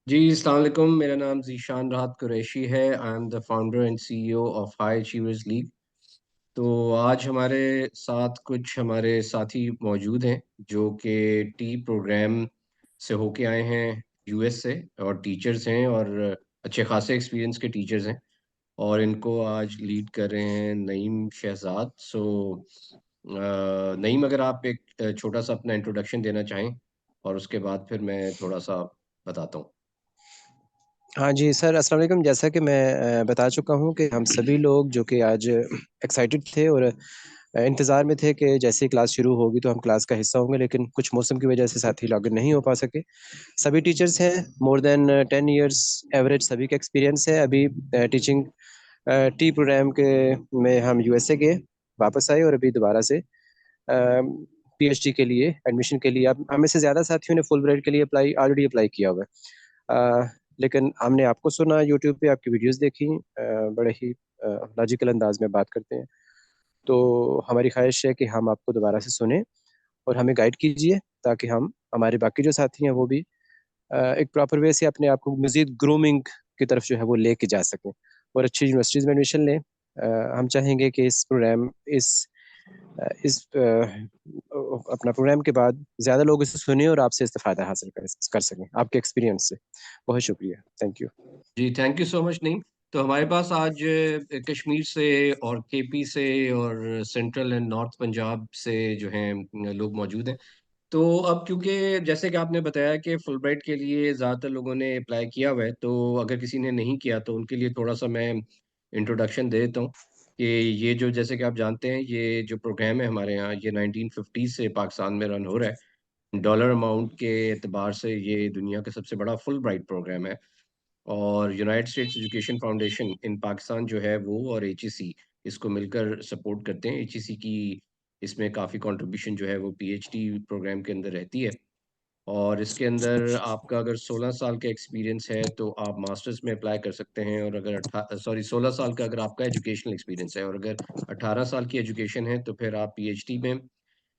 जी, अस्सलाम वालेकुम। मेरा नाम ज़ीशान राहत कुरैशी है। I am the founder and CEO of high achievers league. तो आज हमारे साथ कुछ हमारे साथी मौजूद हैं जो कि टी प्रोग्राम से होके आए हैं यूएस से, और टीचर्स हैं और अच्छे खासे एक्सपीरियंस के टीचर्स हैं, और इनको आज लीड कर रहे हैं नईम शहजाद। नईम, अगर आप एक छोटा सा अपना इंट्रोडक्शन देना चाहें, और उसके बाद फिर मैं थोड़ा सा बताता हूँ। हाँ जी सर, अस्सलाम वालेकुम। जैसा कि मैं बता चुका हूँ कि हम सभी लोग जो कि आज एक्साइटेड थे और इंतज़ार में थे कि जैसे ही क्लास शुरू होगी तो हम क्लास का हिस्सा होंगे, लेकिन कुछ मौसम की वजह से साथी लॉगिन नहीं हो पा सके। सभी टीचर्स हैं, मोर देन 10 इयर्स एवरेज सभी का एक्सपीरियंस है। अभी टीचिंग टी प्रोग्राम के में हम यूएसए गए, वापस आए और अभी दोबारा से पीएचडी के लिए एडमिशन के लिए। अब हमें से ज़्यादा साथियों ने फुल ब्राइट के लिए ऑलरेडी अप्लाई किया हुआ है। लेकिन हमने आपको सुना, यूट्यूब पे आपकी वीडियोस देखी, बड़े ही लॉजिकल अंदाज में बात करते हैं। तो हमारी ख्वाहिश है कि हम आपको दोबारा से सुने और हमें गाइड कीजिए, ताकि हम हमारे बाकी जो साथी हैं वो भी एक प्रॉपर वे से अपने आप को मजीद ग्रूमिंग की तरफ जो है वो लेके जा सकें और अच्छी यूनिवर्सिटीज़ में एडमिशन लें। हम चाहेंगे कि इस प्रोग्राम इस अपना प्रोग्राम के बाद ज़्यादा लोग इसे सुने और आपसे इस्तेफादा हासिल कर सकें आपके एक्सपीरियंस से। बहुत शुक्रिया, थैंक यू। जी, थैंक यू सो मच नहीं। तो हमारे पास आज कश्मीर से और केपी से और सेंट्रल एंड नॉर्थ पंजाब से जो हैं लोग मौजूद हैं। तो अब क्योंकि जैसे कि आपने बताया कि फुलब्राइट के लिए ज़्यादातर लोगों ने अप्लाई किया हुआ है, तो अगर किसी ने नहीं किया तो उनके लिए थोड़ा सा मैं इंट्रोडक्शन दे देता हूँ कि ये जो, जैसे कि आप जानते हैं, ये जो प्रोग्राम है हमारे यहाँ, ये 1950 से पाकिस्तान में रन हो रहा है। डॉलर अमाउंट के एतबार से ये दुनिया का सबसे बड़ा फुल ब्राइट प्रोग्राम है। और यूनाइटेड स्टेट्स एजुकेशन फाउंडेशन इन पाकिस्तान जो है वो, और एचईसी, इसको मिलकर सपोर्ट करते हैं। एचईसी की इसमें काफ़ी कंट्रीब्यूशन जो है वो पीएचडी प्रोग्राम के अंदर रहती है। और इसके अंदर आपका अगर 16 साल का एक्सपीरियंस है तो आप मास्टर्स में अप्लाई कर सकते हैं, और अगर 16 साल का अगर आपका एजुकेशनल एक्सपीरियंस है, और अगर 18 साल की एजुकेशन है तो फिर आप पीएचडी में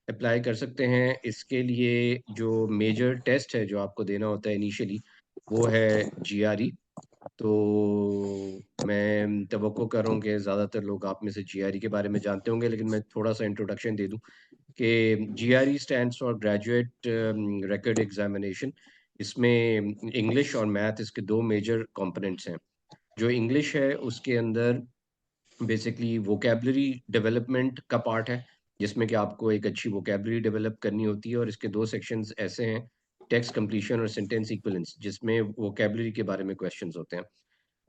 अप्लाई कर सकते हैं। इसके लिए जो मेजर टेस्ट है जो आपको देना होता है इनिशियली, वो है जीआरई। तो मैं तवक्को कर रहा हूँ कि ज़्यादातर लोग आप में से जीआरई के बारे में जानते होंगे, लेकिन मैं थोड़ा सा इंट्रोडक्शन दे दूँ कि GRE stands for graduate record examination. इसमें इंग्लिश और मैथ, इसके दो मेजर कंपोनेंट्स हैं। जो इंग्लिश है उसके अंदर बेसिकली वोकेबलरी डेवलपमेंट का पार्ट है, जिसमें कि आपको एक अच्छी वोकेबलरी डेवलप करनी होती है, और इसके दो सेक्शंस ऐसे हैं, टेक्स्ट कंप्लीशन और सेंटेंस इक्विवेलेंस, जिसमें वोकेबलरी के बारे में क्वेश्चंस होते हैं।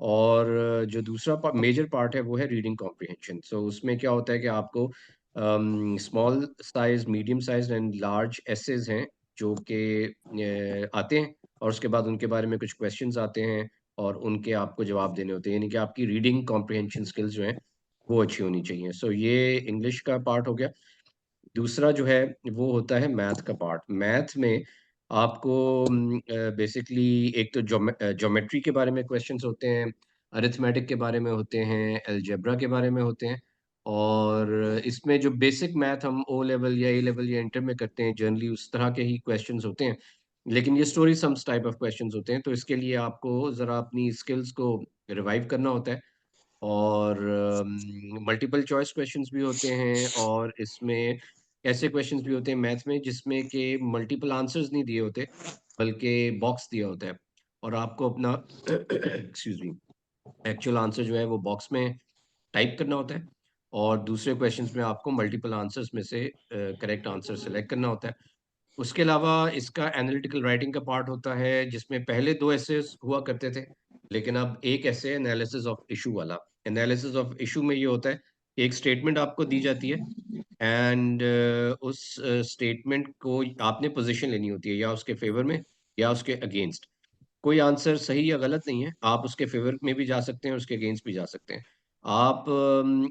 और जो दूसरा मेजर पार्ट है वो है रीडिंग कॉम्प्रिहेंशन। सो उसमें क्या होता है कि आपको small size, medium size and large essays हैं जो कि आते हैं, और उसके बाद उनके बारे में कुछ क्वेश्चंस आते हैं, और उनके आपको जवाब देने होते हैं। यानी कि आपकी रीडिंग कॉम्प्रिहेंशन स्किल्स जो हैं वो अच्छी होनी चाहिए। सो ये इंग्लिश का पार्ट हो गया। दूसरा जो है वो होता है मैथ का पार्ट। मैथ में आपको बेसिकली एक तो ज्योमेट्री के बारे में क्वेश्चंस होते हैं, अरिथमेटिक के बारे में होते हैं, अलजेब्रा के बारे में होते हैं। और इसमें जो बेसिक मैथ हम ओ लेवल या ए लेवल या इंटर में करते हैं, जनरली उस तरह के ही क्वेश्चंस होते हैं, लेकिन ये story sums type of questions होते हैं। तो इसके लिए आपको ज़रा अपनी स्किल्स को रिवाइव करना होता है। और मल्टीपल चॉइस क्वेश्चंस भी होते हैं, और इसमें ऐसे क्वेश्चंस भी होते हैं मैथ में जिसमें कि मल्टीपल आंसर्स नहीं दिए होते, बल्कि बॉक्स दिया होता है, और आपको अपना एक्सक्यूज मी, एक्चुअल आंसर जो है वो बॉक्स में टाइप करना होता है, और दूसरे क्वेश्चंस में आपको मल्टीपल आंसर्स में से करेक्ट आंसर सेलेक्ट करना होता है। उसके अलावा इसका एनालिटिकल राइटिंग का पार्ट होता है, जिसमें पहले 2 एसेस हुआ करते थे, लेकिन अब एक ऐसे एनालिसिस ऑफ इशू वाला। एनालिसिस ऑफ इशू में ये होता है कि एक स्टेटमेंट आपको दी जाती है, एंड उस स्टेटमेंट को आपने पोजीशन लेनी होती है, या उसके फेवर में या उसके अगेंस्ट। कोई आंसर सही या गलत नहीं है, आप उसके फेवर में भी जा सकते हैं, उसके अगेंस्ट भी जा सकते हैं। आप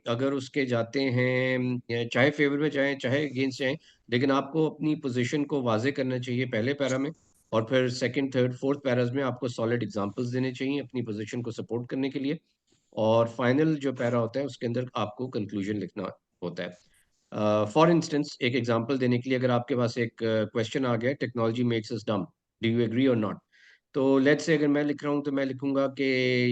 अगर उसके जाते हैं, चाहे फेवर में जाएं चाहे अगेंस्ट जाएं, लेकिन आपको अपनी पोजीशन को वाजे करना चाहिए पहले पैरा में, और फिर सेकंड, थर्ड, फोर्थ पैराज में आपको सॉलिड एग्जांपल्स देने चाहिए अपनी पोजीशन को सपोर्ट करने के लिए। और फाइनल जो पैरा होता है उसके अंदर आपको कंक्लूजन लिखना होता है। फॉर इंस्टेंस, एक एग्जांपल देने के लिए, अगर आपके पास एक क्वेश्चन आ गया, टेक्नोलॉजी मेक्स अस डम, डू यू एग्री और नॉट? तो लेट्स से अगर मैं लिख रहा हूँ तो मैं लिखूंगा कि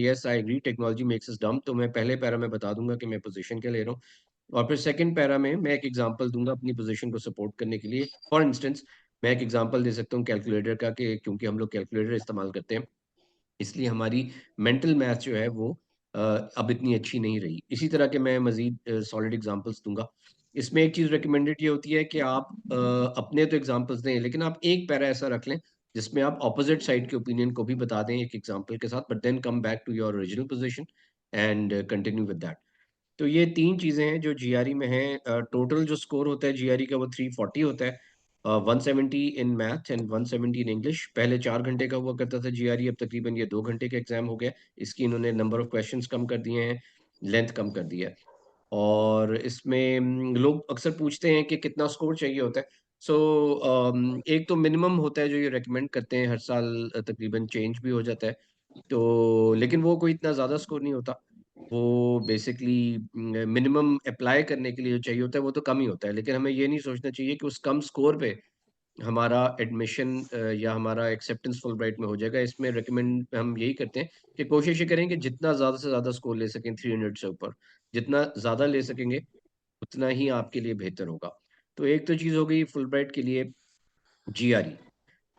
yes I agree technology makes us dumb, तो मैं पहले पैरा में बता दूंगा कि मैं पोजीशन क्या ले रहा हूँ। और फिर सेकंड पैरा में मैं एक एग्जांपल दूंगा अपनी पोजीशन को सपोर्ट करने के लिए। फॉर इंस्टेंस मैं एक एग्जांपल दे सकता हूँ कैलकुलेटर का, कि क्योंकि हम लोग कैलकुलेटर इस्तेमाल करते हैं इसलिए हमारी मेंटल मैथ जो है वो अब इतनी अच्छी नहीं रही। इसी तरह के मैं मजीद सॉलिड एग्जांपल्स दूंगा। इसमें एक चीज़ रिकमेंडेड ये होती है कि आप अपने तो एग्जांपल्स दें, लेकिन आप एक पैरा ऐसा रख लें जिसमें आप ऑपोजिट साइड के ओपिनियन को भी बता दें एक एग्जांपल के साथ, but then come back to your original position and continue with that. तो ये तीन चीज़ें हैं जो जीआरई में हैं। टोटल जो स्कोर होता है जीआरई का वो 340 होता है। 170 in math and 170 in English. पहले 4 घंटे का हुआ करता था जीआरई, अब तकरीबन ये 2 घंटे का एग्जाम हो गया। इसकी इन्होंने नंबर ऑफ क्वेश्चंस कम कर दिए हैं, लेंथ कम कर दी है। और इसमें लोग अक्सर पूछते हैं कि कितना स्कोर चाहिए होता है। सो एक तो मिनिमम होता है जो ये रेकमेंड करते हैं, हर साल तकरीबन चेंज भी हो जाता है। तो लेकिन वो कोई इतना ज़्यादा स्कोर नहीं होता। वो बेसिकली मिनिमम अप्लाई करने के लिए जो चाहिए होता है वो तो कम ही होता है, लेकिन हमें ये नहीं सोचना चाहिए कि उस कम स्कोर पे हमारा एडमिशन या हमारा एक्सेप्टेंस फुल ब्राइट में हो जाएगा। इसमें रिकमेंड हम यही करते हैं कि कोशिश ये करें कि जितना ज़्यादा से ज़्यादा स्कोर ले सकें 300 से ऊपर, जितना ज़्यादा ले सकेंगे उतना ही आपके लिए बेहतर होगा। तो एक तो चीज़ हो गई फुल ब्राइट के लिए जीआरई।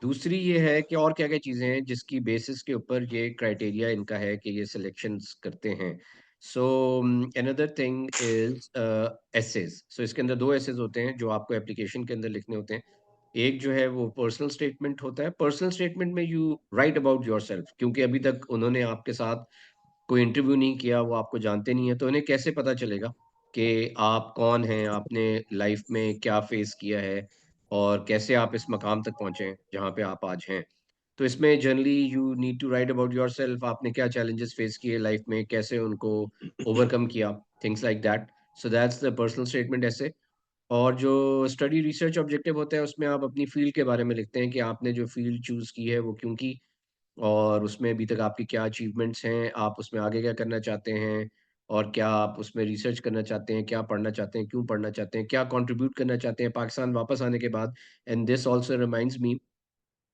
दूसरी ये है कि और क्या क्या चीज़ें हैं जिसकी बेसिस के ऊपर ये क्राइटेरिया इनका है कि ये सिलेक्शंस करते हैं। So another thing is essays. So इसके अंदर दो एसेज होते हैं जो आपको एप्लीकेशन के अंदर लिखने होते हैं। एक जो है वो पर्सनल स्टेटमेंट होता है। पर्सनल स्टेटमेंट में यू राइट अबाउट योरसेल्फ, क्योंकि अभी तक उन्होंने आपके साथ कोई इंटरव्यू नहीं किया, वो आपको जानते नहीं है, तो उन्हें कैसे पता चलेगा कि आप कौन हैं, आपने लाइफ में क्या फेस किया है और कैसे आप इस मकाम तक पहुंचे हैं जहाँ पे आप आज हैं। तो इसमें generally you need to write about yourself, आपने क्या चैलेंजेस फेस किए लाइफ में, कैसे उनको ओवरकम किया, things like that. So that's the personal statement ऐसे। और जो स्टडी रिसर्च ऑब्जेक्टिव होता है उसमें आप अपनी फील्ड के बारे में लिखते हैं कि आपने जो फील्ड चूज की है वो क्यों की, और उसमें अभी तक आपकी क्या अचीवमेंट्स हैं, आप उसमें आगे क्या करना चाहते हैं, और क्या आप उसमें रिसर्च करना चाहते हैं, क्या पढ़ना चाहते हैं, क्यों पढ़ना चाहते हैं, क्या कंट्रीब्यूट करना चाहते हैं पाकिस्तान वापस आने के बाद। And this also reminds me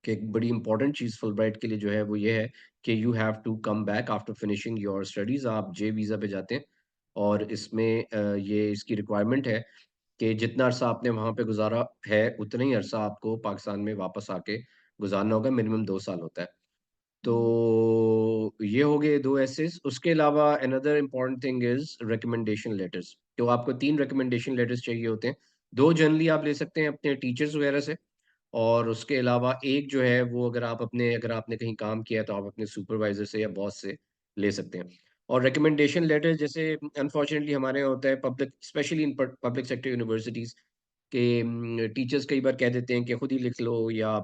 कि एक बड़ी इंपॉर्टेंट चीज़ फुलब्राइट के लिए जो है वो ये है कि you have to come back after finishing your studies. आप जे वीज़ा पे जाते हैं और इसमें ये इसकी रिक्वायरमेंट है कि जितना अरसा आपने वहाँ पे गुजारा है उतना ही अरसा आपको पाकिस्तान में वापस आके गुजारना होगा। मिनिमम 2 साल होता है। तो ये हो गए दो एसेस। उसके अलावा another important thing is recommendation letters. तो आपको 3 रिकमेंडेशन लेटर्स चाहिए होते हैं। दो जनरली आप ले सकते हैं अपने टीचर्स वगैरह से, और उसके अलावा एक जो है वो अगर आपने कहीं काम किया है तो आप अपने सुपरवाइजर से या बॉस से ले सकते हैं। और रिकमेंडेशन लेटर जैसे अनफॉर्चुनेटली हमारे यहाँ होता है public, specially in public sector universities के टीचर्स कई बार कह देते हैं कि खुद ही लिख लो या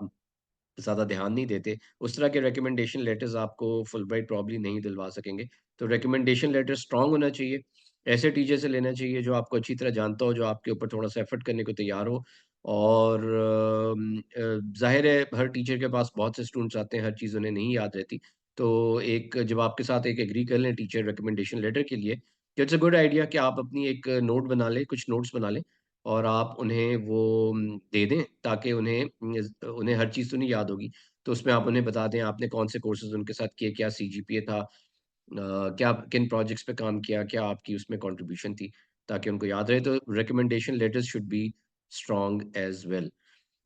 ज़्यादा ध्यान नहीं देते। उस तरह के रिकमेंडेशन लेटर्स आपको फुलब्राइट प्रॉब्ली नहीं दिलवा सकेंगे। तो रिकमेंडेशन लेटर स्ट्रॉन्ग होना चाहिए। ऐसे टीचर से लेना चाहिए जो आपको अच्छी तरह जानता हो, जो आपके ऊपर थोड़ा-सा एफर्ट करने को तैयार हो। और ज़ाहिर है हर टीचर के पास बहुत से स्टूडेंट्स आते हैं, हर चीज़ उन्हें नहीं याद रहती। तो एक जब आपके साथ एक एग्री कर लें टीचर रिकमेंडेशन लेटर के लिए, तो इट्स अ गुड आइडिया कि आप अपनी एक नोट बना लें, कुछ नोट्स बना लें और आप उन्हें वो दे दें, ताकि उन्हें हर चीज़ तो नहीं याद होगी। तो उसमें आप उन्हें बता दें आपने कौन से कोर्सेज़ उनके साथ किए, क्या सीजीपीए था, क्या किन प्रोजेक्ट्स पे काम किया, क्या आपकी उसमें कंट्रीब्यूशन थी, ताकि उनको याद रहे। तो recommendation letters should be strong as well.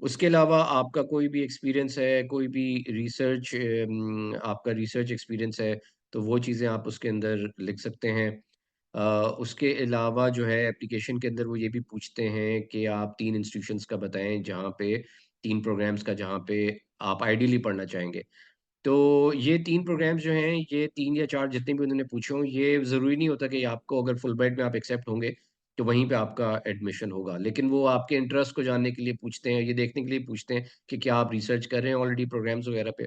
उसके अलावा आपका कोई भी एक्सपीरियंस है, कोई भी रिसर्च आपका रिसर्च एक्सपीरियंस है, तो वो चीज़ें आप उसके अंदर लिख सकते हैं। अ, उसके अलावा जो है एप्लीकेशन के अंदर वो ये भी पूछते हैं कि आप 3 इंस्टीट्यूशंस का बताएँ जहाँ पे 3 प्रोग्राम्स का जहाँ पे आप आइडियली पढ़ना चाहेंगे। तो ये 3 प्रोग्राम्स जो हैं, ये 3 या 4 जितने भी उन्होंने पूछे हों, ये ज़रूरी नहीं होता कि आपको अगर फुलब्राइट में आप एक्सेप्ट होंगे, तो वहीं पे आपका एडमिशन होगा। लेकिन वो आपके इंटरेस्ट को जानने के लिए पूछते हैं, ये देखने के लिए पूछते हैं कि क्या आप रिसर्च कर रहे हैं ऑलरेडी प्रोग्राम्स वगैरह पे।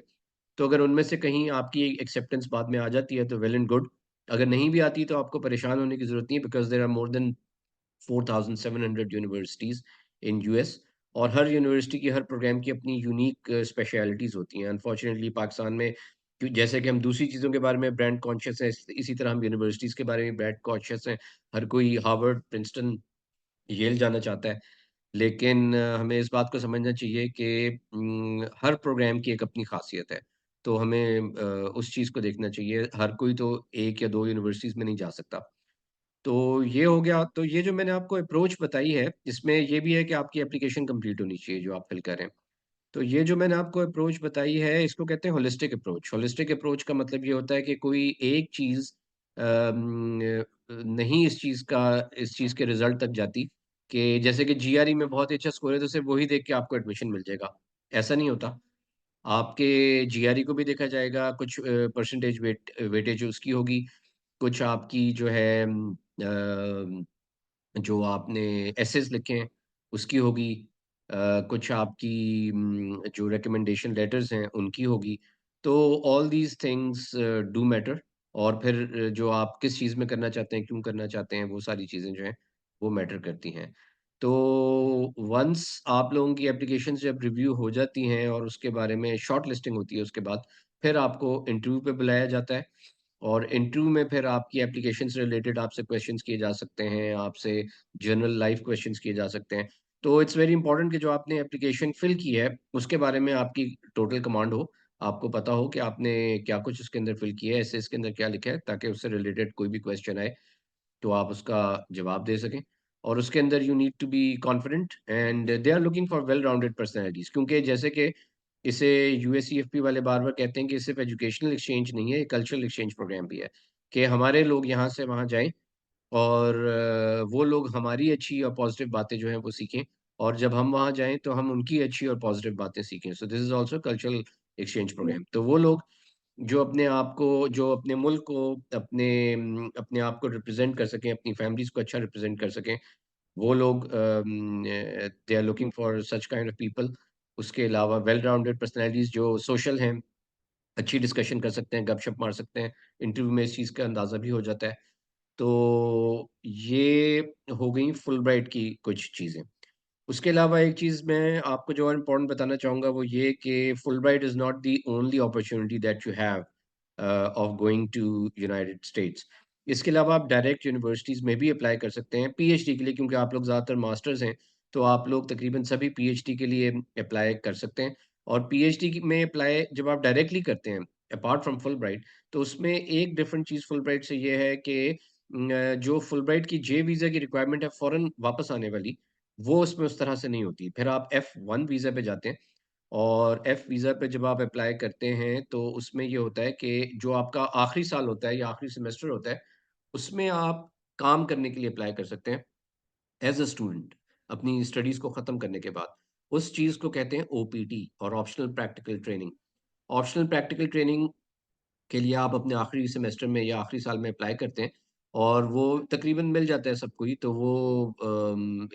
तो अगर उनमें से कहीं आपकी एक्सेप्टेंस बाद में आ जाती है तो वेल एंड गुड। अगर नहीं भी आती तो आपको परेशान होने की ज़रूरत नहीं है, because there are more than 4,700 universities in US, और हर यूनिवर्सिटी की हर प्रोग्राम की अपनी यूनिक स्पेशलिटीज़ होती हैं। अनफॉर्चुनेटली पाकिस्तान में जैसे कि हम दूसरी चीज़ों के बारे में ब्रांड कॉन्शियस हैं, इसी तरह हम यूनिवर्सिटीज़ के बारे में ब्रांड कॉन्शियस हैं। हर कोई हार्वर्ड, प्रिंसटन, येल जाना चाहता है। लेकिन हमें इस बात को समझना चाहिए कि हर प्रोग्राम की एक अपनी ख़ासियत है। तो हमें उस चीज़ को देखना चाहिए। हर कोई तो 1 या 2 यूनिवर्सिटीज़ में नहीं जा सकता। तो ये हो गया, तो ये जो मैंने आपको अप्रोच बताई है, इसमें ये भी है कि आपकी एप्लीकेशन कंप्लीट होनी चाहिए जो आप फिल कर रहे हैं। तो ये जो मैंने आपको अप्रोच बताई है, इसको कहते हैं होलिस्टिक अप्रोच। होलिस्टिक अप्रोच का मतलब ये होता है कि कोई एक चीज़ नहीं इस चीज़ के रिज़ल्ट तक जाती कि जैसे कि जीआरई में बहुत ही अच्छा स्कोर है, तो सिर्फ़ वही देख के आपको एडमिशन मिल जाएगा। ऐसा नहीं होता। आपके जीआरई को भी देखा जाएगा, कुछ परसेंटेज वेटेज उसकी होगी, कुछ आपकी जो है जो आपने एसेज़ लिखे हैं, उसकी होगी। कुछ आपकी जो रिकमेंडेशन लेटर्स हैं, उनकी होगी। तो all these things do matter. और फिर जो आप किस चीज़ में करना चाहते हैं, क्यों करना चाहते हैं, वो सारी चीज़ें जो हैं, वो मैटर करती हैं। तो वन्स आप लोगों की एप्लीकेशंस जब रिव्यू हो जाती हैं और उसके बारे में शॉर्ट लिस्टिंग होती है उसके बाद, फिर आपको इंटरव्यू पे बुलाया जाता है। और इंटरव्यू में फिर आपकी एप्लीकेशन से रिलेटेड आपसे क्वेश्चंस किए जा सकते हैं, आपसे जनरल लाइफ क्वेश्चंस किए जा सकते हैं। तो इट्स वेरी इंपॉर्टेंट कि जो आपने एप्लीकेशन फिल की है, उसके बारे में आपकी टोटल कमांड हो। आपको पता हो कि आपने क्या कुछ उसके अंदर फिल किया है, ऐसे इसके अंदर क्या लिखा है, ताकि उससे रिलेटेड कोई भी क्वेश्चन आए, तो आप उसका जवाब दे सकें। और उसके अंदर you need to be confident and they are looking for well rounded personalities, क्योंकि जैसे कि इसे यूएससीएफपी वाले बार-बार कहते हैं कि ये सिर्फ़ एजुकेशनल एक्सचेंज नहीं है, ये कल्चरल एक्सचेंज प्रोग्राम भी है, कि हमारे लोग यहाँ से वहाँ जाएँ और वो लोग हमारी अच्छी और पॉज़िटिव बातें जो हैं वो सीखें, और जब हम वहाँ जाएँ तो हम उनकी अच्छी और पॉज़िटिव बातें सीखें। So this is also cultural exchange program. तो वो लोग जो अपने मुल्क को, अपने आप को रिप्रेज़ेंट कर सकें, अपनी फैमिलीज़ को अच्छा रिप्रेज़ेंट कर सकें, वो लोग they are looking for such kind of people. उसके अलावा वेल राउंडेड पर्सनैलिटीज़ जो सोशल हैं, अच्छी डिस्कशन कर सकते हैं, गपशप मार सकते हैं। इंटरव्यू में इस चीज़ का अंदाज़ा भी हो जाता है। तो ये हो गई फुलब्राइट की कुछ चीज़ें। उसके अलावा एक चीज़ मैं आपको जो और इम्पोर्टेंट बताना चाहूँगा वो ये कि Fulbright is not the only opportunity that you have of going to United States. इसके अलावा आप डायरेक्ट यूनिवर्सिटीज़ में भी अप्लाई कर सकते हैं पीएचडी के लिए, क्योंकि आप लोग ज़्यादातर मास्टर्स हैं, तो आप लोग तकरीबन सभी पीएचडी के लिए अप्लाई कर सकते हैं। और पीएचडी की में अप्लाई जब आप डायरेक्टली करते हैं, अपार्ट फ्रॉम फुलब्राइट, तो उसमें एक डिफरेंट चीज़ फुलब्राइट से ये है कि जो फुलब्राइट की जे वीज़ा की रिक्वायरमेंट है फ़ौरन वापस आने वाली, वो उसमें उस तरह से नहीं होती। फिर आप F1 वीज़ा पे जाते हैं, और F वीज़ा पे जब आप अप्लाई करते हैं, तो उसमें ये होता है कि जो आपका आखिरी साल होता है या आखिरी सेमेस्टर होता है, उसमें आप काम करने के लिए अप्लाई कर सकते हैं एज़ अ स्टूडेंट, अपनी स्टडीज़ को ख़त्म करने के बाद। उस चीज़ को कहते हैं ओपीटी, और optional practical training. Optional practical training के लिए आप अपने आखिरी सेमेस्टर में या आखिरी साल में अप्लाई करते हैं, और वो तकरीबन मिल जाता है सबको ही, तो वो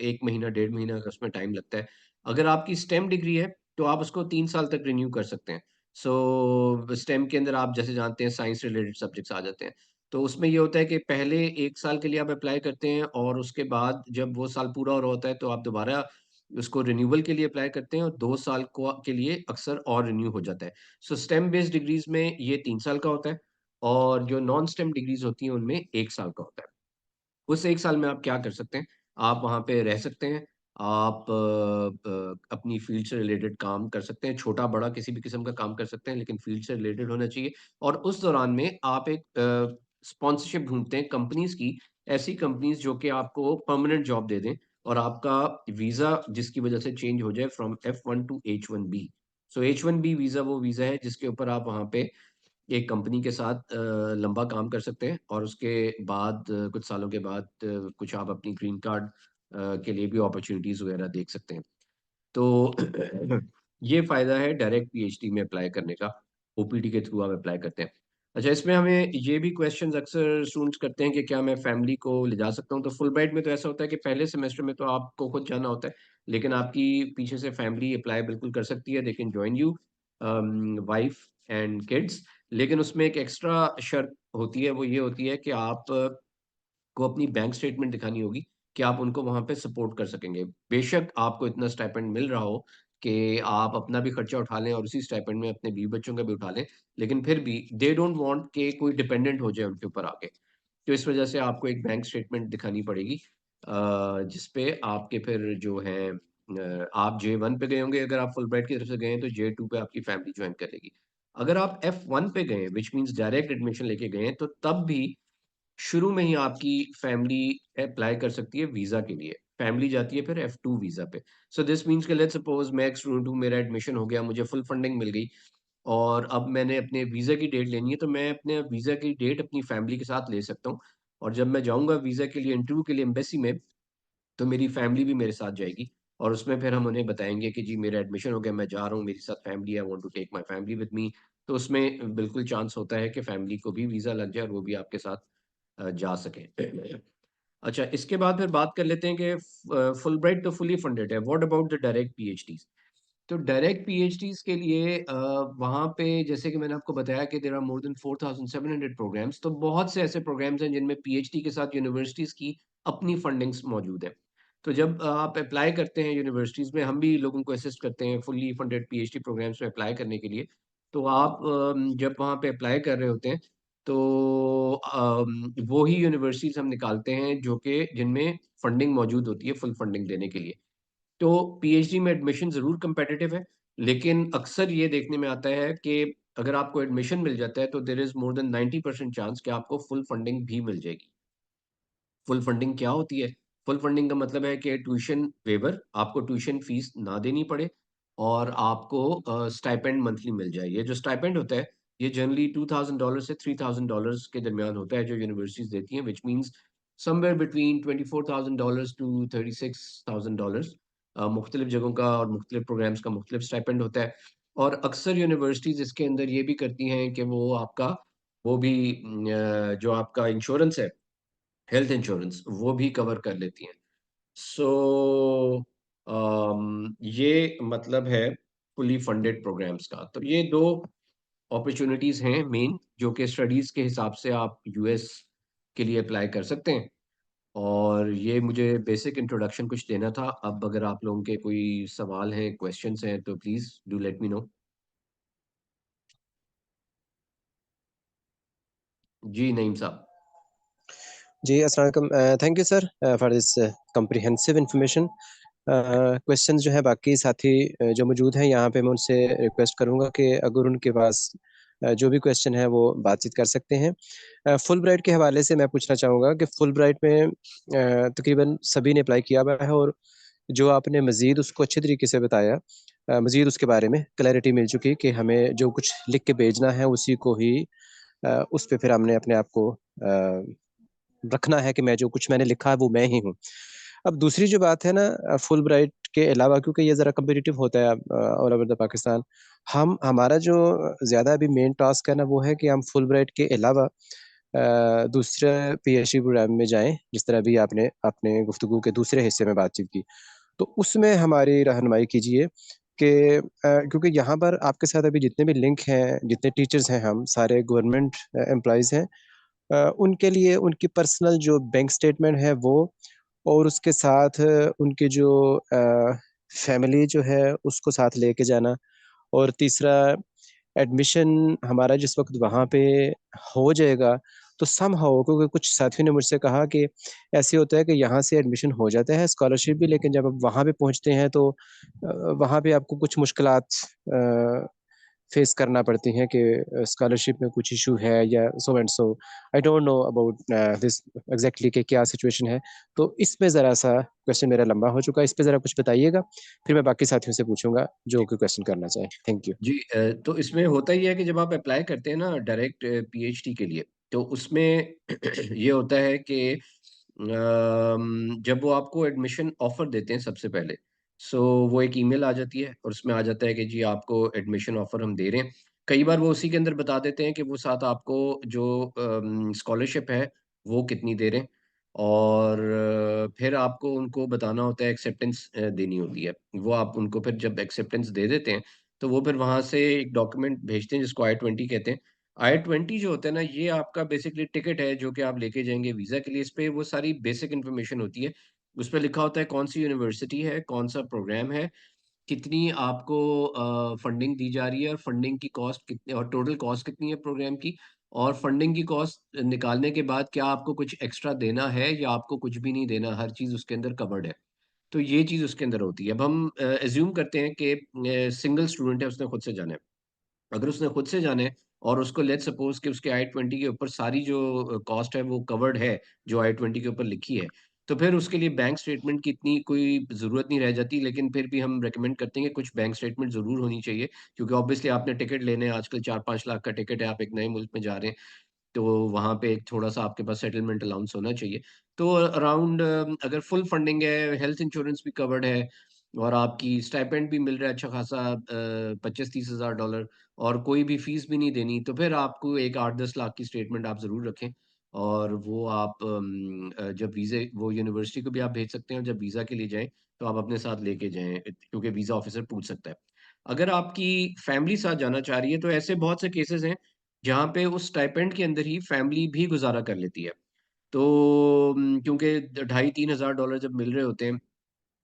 1 महीना, 1.5 महीना का उसमें टाइम लगता है। अगर आपकी स्टेम डिग्री है, तो आप उसको 3 साल तक रिन्यू कर सकते हैं। सो स्टेम के अंदर आप जैसे जानते हैं साइंस रिलेटेड सब्जेक्ट्स आ जाते हैं। तो उसमें ये होता है कि पहले 1 साल के लिए आप अप्लाई करते हैं, और उसके बाद जब वो साल पूरा हो रहा होता है, तो आप दोबारा उसको रिन्यूअल के लिए अप्लाई करते हैं, और 2 साल को के लिए अक्सर और रिन्यू हो जाता है। सो स्टेम बेस्ड डिग्रीज़ में ये 3 साल का होता है, और जो नॉन स्टेम डिग्रीज़ होती हैं उनमें 1 साल का होता है। उस 1 साल में आप क्या कर सकते हैं? आप वहाँ पे रह सकते हैं, आप अपनी फ़ील्ड से रिलेटेड काम कर सकते हैं, छोटा-बड़ा किसी भी किस्म का काम कर सकते हैं, लेकिन फ़ील्ड से रिलेटेड होना चाहिए। और उस दौरान में आप एक स्पॉन्सरशिप ढूँढते हैं कंपनीज़ की, ऐसी कंपनीज़ जो कि आपको परमानेंट जॉब दे दें, और आपका वीज़ा जिसकी वज़ह से चेंज हो जाए from F1 to H1B। So H1B visa वो वीज़ा है जिसके ऊपर आप वहाँ पे एक कंपनी के साथ लंबा काम कर सकते हैं, और उसके बाद कुछ सालों के बाद कुछ आप अपनी ग्रीन कार्ड के लिए भी अपॉर्च्युनिटीज़ वगैरह देख सकते हैं। तो ये फ़ायदा है डायरेक्ट पीएचडी में अप्लाई करने का, ओपीटी के थ्रू आप अप्लाई करते हैं। अच्छा, इसमें हमें ये भी क्वेश्चन्स अक्सर स्टूडेंट्स करते हैं कि क्या मैं फैमिली को ले जा सकता हूँ? तो फुलब्राइट में तो ऐसा होता है कि पहले सेमेस्टर में तो आपको खुद जाना होता है, लेकिन आपकी पीछे से फैमिली अप्लाई बिल्कुल कर सकती है, they can join you, wife and kids. लेकिन उसमें एक एक्स्ट्रा शर्त होती है, वो ये होती है कि आप को अपनी बैंक स्टेटमेंट दिखानी होगी कि आप उनको वहाँ पे सपोर्ट कर सकेंगे। बेशक आपको इतना स्टाइपेंड मिल रहा हो कि आप अपना भी खर्चा उठा लें और उसी स्टाइपेंड में अपने बीवी-बच्चों का भी उठा लें, लेकिन फिर भी दे डोंट वांट कि कोई डिपेंडेंट हो जाए उनके ऊपर आके। तो इस वजह से आपको एक बैंक स्टेटमेंट दिखानी पड़ेगी, जिसपे आपके फिर जो है आप J1 पे गए होंगे, अगर आप फुल ब्राइट की तरफ से गए हैं तो J2 पे आपकी फैमिली ज्वाइन करेगी। अगर आप F1 पे गए, विच मीन्स डायरेक्ट एडमिशन लेके गए हैं, तो तब भी शुरू में ही आपकी फैमिली अप्लाई कर सकती है वीजा के लिए। फैमिली जाती है फिर F2 वीजा पे। सो दिस मीन्स कि लेट्स सपोज मैं एक स्टूडेंट हूँ, मेरा एडमिशन हो गया, मुझे फुल फंडिंग मिल गई, और अब मैंने अपने वीजा की डेट लेनी है, तो मैं अपने वीजा की डेट अपनी फैमिली के साथ ले सकता हूँ। और जब मैं जाऊंगा वीजा के लिए इंटरव्यू के लिए एम्बेसी में, तो मेरी फैमिली भी मेरे साथ जाएगी, और उसमें फिर हम उन्हें बताएंगे कि जी मेरा एडमिशन हो गया, मैं जा रहा हूँ, मेरे साथ family, I want to take my family with me. तो उसमें बिल्कुल चांस होता है कि फैमिली को भी वीज़ा लग जाए और वो भी आपके साथ जा सके। अच्छा, इसके बाद फिर बात कर लेते हैं कि फुल ब्राइट तो फुली फंडेड है, what about the direct PhDs. तो डायरेक्ट पीएचडीज के लिए वहाँ पे जैसे कि मैंने आपको बताया कि there are more than 4700 programs, तो बहुत से ऐसे प्रोग्राम्स हैं जिनमें पीएचडी के साथ यूनिवर्सिटीज़ की अपनी फंडिंग्स मौजूद है। तो जब आप अप्लाई करते हैं यूनिवर्सिटीज़ में, हम भी लोगों को असिस्ट करते हैं फुल्ली फंडेड पीएचडी प्रोग्राम्स में अप्लाई करने के लिए। तो आप जब वहाँ पे अप्लाई कर रहे होते हैं, तो वो ही यूनिवर्सिटीज़ हम निकालते हैं जो कि जिनमें फंडिंग मौजूद होती है फुल फंडिंग देने के लिए। तो पीएचडी में एडमिशन ज़रूर कम्पिटिटिव है, लेकिन अक्सर ये देखने में आता है कि अगर आपको एडमिशन मिल जाता है, तो there is more than 90% chance कि आपको फुल फंडिंग भी मिल जाएगी। फुल फंडिंग क्या होती है? फुल फंडिंग का मतलब है कि ट्यूशन वेवर, आपको ट्यूशन फीस ना देनी पड़े, और आपको स्टाइपेंड मंथली मिल जाए। ये जो स्टाइपेंड होता है, ये जनरली $2000 से $3000 के दरमियान होता है, जो यूनिवर्सिटीज़ देती हैं, which means somewhere between $24,000 to $36,000। मुख्तलिफ जगहों का और मुख्तलिफ प्रोग्राम्स का मुख्तलिफ स्टाइपेंड होता है। और अक्सर यूनिवर्सिटीज़ इसके अंदर ये भी करती हैं कि वो आपका वो भी जो आपका इंश्योरेंस है, हेल्थ इंश्योरेंस, वो भी कवर कर लेती हैं। सो ये मतलब है फुली फंडेड प्रोग्राम्स का। तो ये 2 अपॉर्च्युनिटीज़ हैं मेन, जो कि स्टडीज़ के हिसाब से आप यूएस के लिए अप्लाई कर सकते हैं। और ये मुझे बेसिक इंट्रोडक्शन कुछ देना था। अब अगर आप लोगों के कोई सवाल हैं, क्वेश्चन्स हैं, तो please do let me know. जी, नईम साहब। जी, अस्सलाम वालेकुम। Thank you sir for this comprehensive information. Questions जो है बाकी साथी जो मौजूद हैं यहाँ पे, मैं उनसे रिक्वेस्ट करूँगा कि अगर उनके पास जो भी क्वेश्चन है वो बातचीत कर सकते हैं। फुल ब्राइट के हवाले से मैं पूछना चाहूँगा कि फुल ब्राइट में तकरीबन सभी ने अप्लाई किया हुआ है, और जो आपने मज़ीद उसको अच्छे तरीके से बताया, मज़ीद उसके बारे में क्लैरिटी मिल चुकी कि हमें जो कुछ लिख के भेजना है उसी को ही उस पे फिर हमने अपने आप को रखना है कि मैं जो कुछ मैंने लिखा है वो मैं ही हूँ। अब दूसरी जो बात है ना, फुल ब्राइट के अलावा, क्योंकि ये ज़रा कॉम्पिटिटिव होता है ऑल ओवर द पाकिस्तान, हम हमारा जो ज़्यादा अभी मेन टास्क है ना, वो है कि हम फुल ब्राइट के अलावा दूसरे पीएचडी प्रोग्राम में जाएँ, जिस तरह अभी आपने अपने गुफ्तगू के दूसरे हिस्से में बातचीत की। तो उसमें हमारी रहनुमाई कीजिए कि क्योंकि यहाँ पर आपके साथ अभी जितने भी लिंक हैं, जितने टीचर्स हैं, हम सारे गवर्नमेंट एम्प्लॉइज़ हैं। उनके लिए उनकी पर्सनल जो बैंक स्टेटमेंट है वो, और उसके साथ उनकी जो फैमिली जो है उसको साथ लेके जाना। और तीसरा, एडमिशन हमारा जिस वक़्त वहाँ पे हो जाएगा, तो समहाउ, क्योंकि कुछ साथियों ने मुझसे कहा कि ऐसे होता है कि यहाँ से एडमिशन हो जाता है स्कॉलरशिप भी, लेकिन जब आप वहाँ पे पहुँचते हैं तो वहाँ पे आपको कुछ मुश्किलात फेस करना पड़ती हैं कि स्कॉलरशिप में कुछ इशू है या so and so. I don't know about this exactly कि क्या सिचुएशन है। तो इसमें ज़रा-सा क्वेश्चन मेरा लंबा हो चुका है, इस पे ज़रा कुछ बताइएगा, फिर मैं बाकी साथियों से पूछूँगा जो कोई क्वेश्चन करना चाहें। Thank you. जी, तो इसमें होता ही है कि जब आप अप्लाई करते हैं ना डायरेक्ट पीएचडी के लिए, तो उसमें ये होता है कि जब वो आपको एडमिशन ऑफर देते हैं सबसे पहले, सो वो एक ईमेल आ जाती है और उसमें आ जाता है कि जी आपको एडमिशन ऑफर हम दे रहे हैं। कई बार वो उसी के अंदर बता देते हैं कि वो साथ आपको जो स्कॉलरशिप है वो कितनी दे रहे हैं, और फिर आपको उनको बताना होता है, एक्सेप्टेंस देनी होती है। वो आप उनको फिर जब एक्सेप्टेंस दे देते हैं, तो वो फिर वहाँ से एक डॉक्यूमेंट भेजते हैं जिसको I-20 कहते हैं। I-20 जो होता है ना, ये आपका बेसिकली टिकट है जो कि आप लेके जाएँगे वीज़ा के लिए। इस पे वो सारी बेसिक इन्फॉर्मेशन होती है। उसपे लिखा होता है कौन-सी यूनिवर्सिटी है, कौन-सा प्रोग्राम है, कितनी आपको फंडिंग दी जा रही है, और फंडिंग की कॉस्ट कितनी, और टोटल कॉस्ट कितनी है प्रोग्राम की, और फंडिंग की कॉस्ट निकालने के बाद क्या आपको कुछ एक्स्ट्रा देना है या आपको कुछ भी नहीं देना, हर चीज़ उसके अंदर कवर्ड है। तो ये चीज़ उसके अंदर होती है। अब हम एज्यूम करते हैं कि सिंगल स्टूडेंट है, उसने खुद से जाना है। अगर उसने खुद से जाना है और उसको लेट्स सपोज़ कि उसके आई-20 के ऊपर सारी जो कॉस्ट है वो कवर्ड है, जो आई-20 के ऊपर लिखी है, तो फिर उसके लिए बैंक स्टेटमेंट की इतनी कोई ज़रूरत नहीं रह जाती। लेकिन फिर भी हम रिकमेंड करते हैं कि कुछ बैंक स्टेटमेंट ज़रूर होनी चाहिए, क्योंकि ऑब्वियसली आपने टिकट लेने हैं, आजकल 4-5 लाख का टिकट है, आप एक नए मुल्क में जा रहे हैं। तो वहाँ पे एक थोड़ा-सा आपके पास सेटलमेंट अलाउंस होना चाहिए। तो अराउंड अगर फुल फंडिंग है, हेल्थ इंश्योरेंस भी कवर्ड है और आपकी स्टाइपेंड भी मिल रहा है अच्छा खासा 25-30 हज़ार डॉलर और कोई भी फीस भी नहीं देनी, तो फिर आपको एक 8-10 लाख की स्टेटमेंट आप ज़रूर रखें। और वो आप जब वीज़े वो यूनिवर्सिटी को भी आप भेज सकते हैं और जब वीज़ा के लिए जाएँ, तो आप अपने साथ लेके जाएँ क्योंकि वीज़ा ऑफ़िसर पूछ सकता है। अगर आपकी फैमिली साथ जाना चाह रही है, तो ऐसे बहुत से केसेज़ हैं जहाँ पे उस स्टाइपेंड के अंदर ही फैमिली भी गुज़ारा कर लेती है। तो क्योंकि ढ ढाई 3 हज़ार डॉलर जब मिल रहे होते हैं,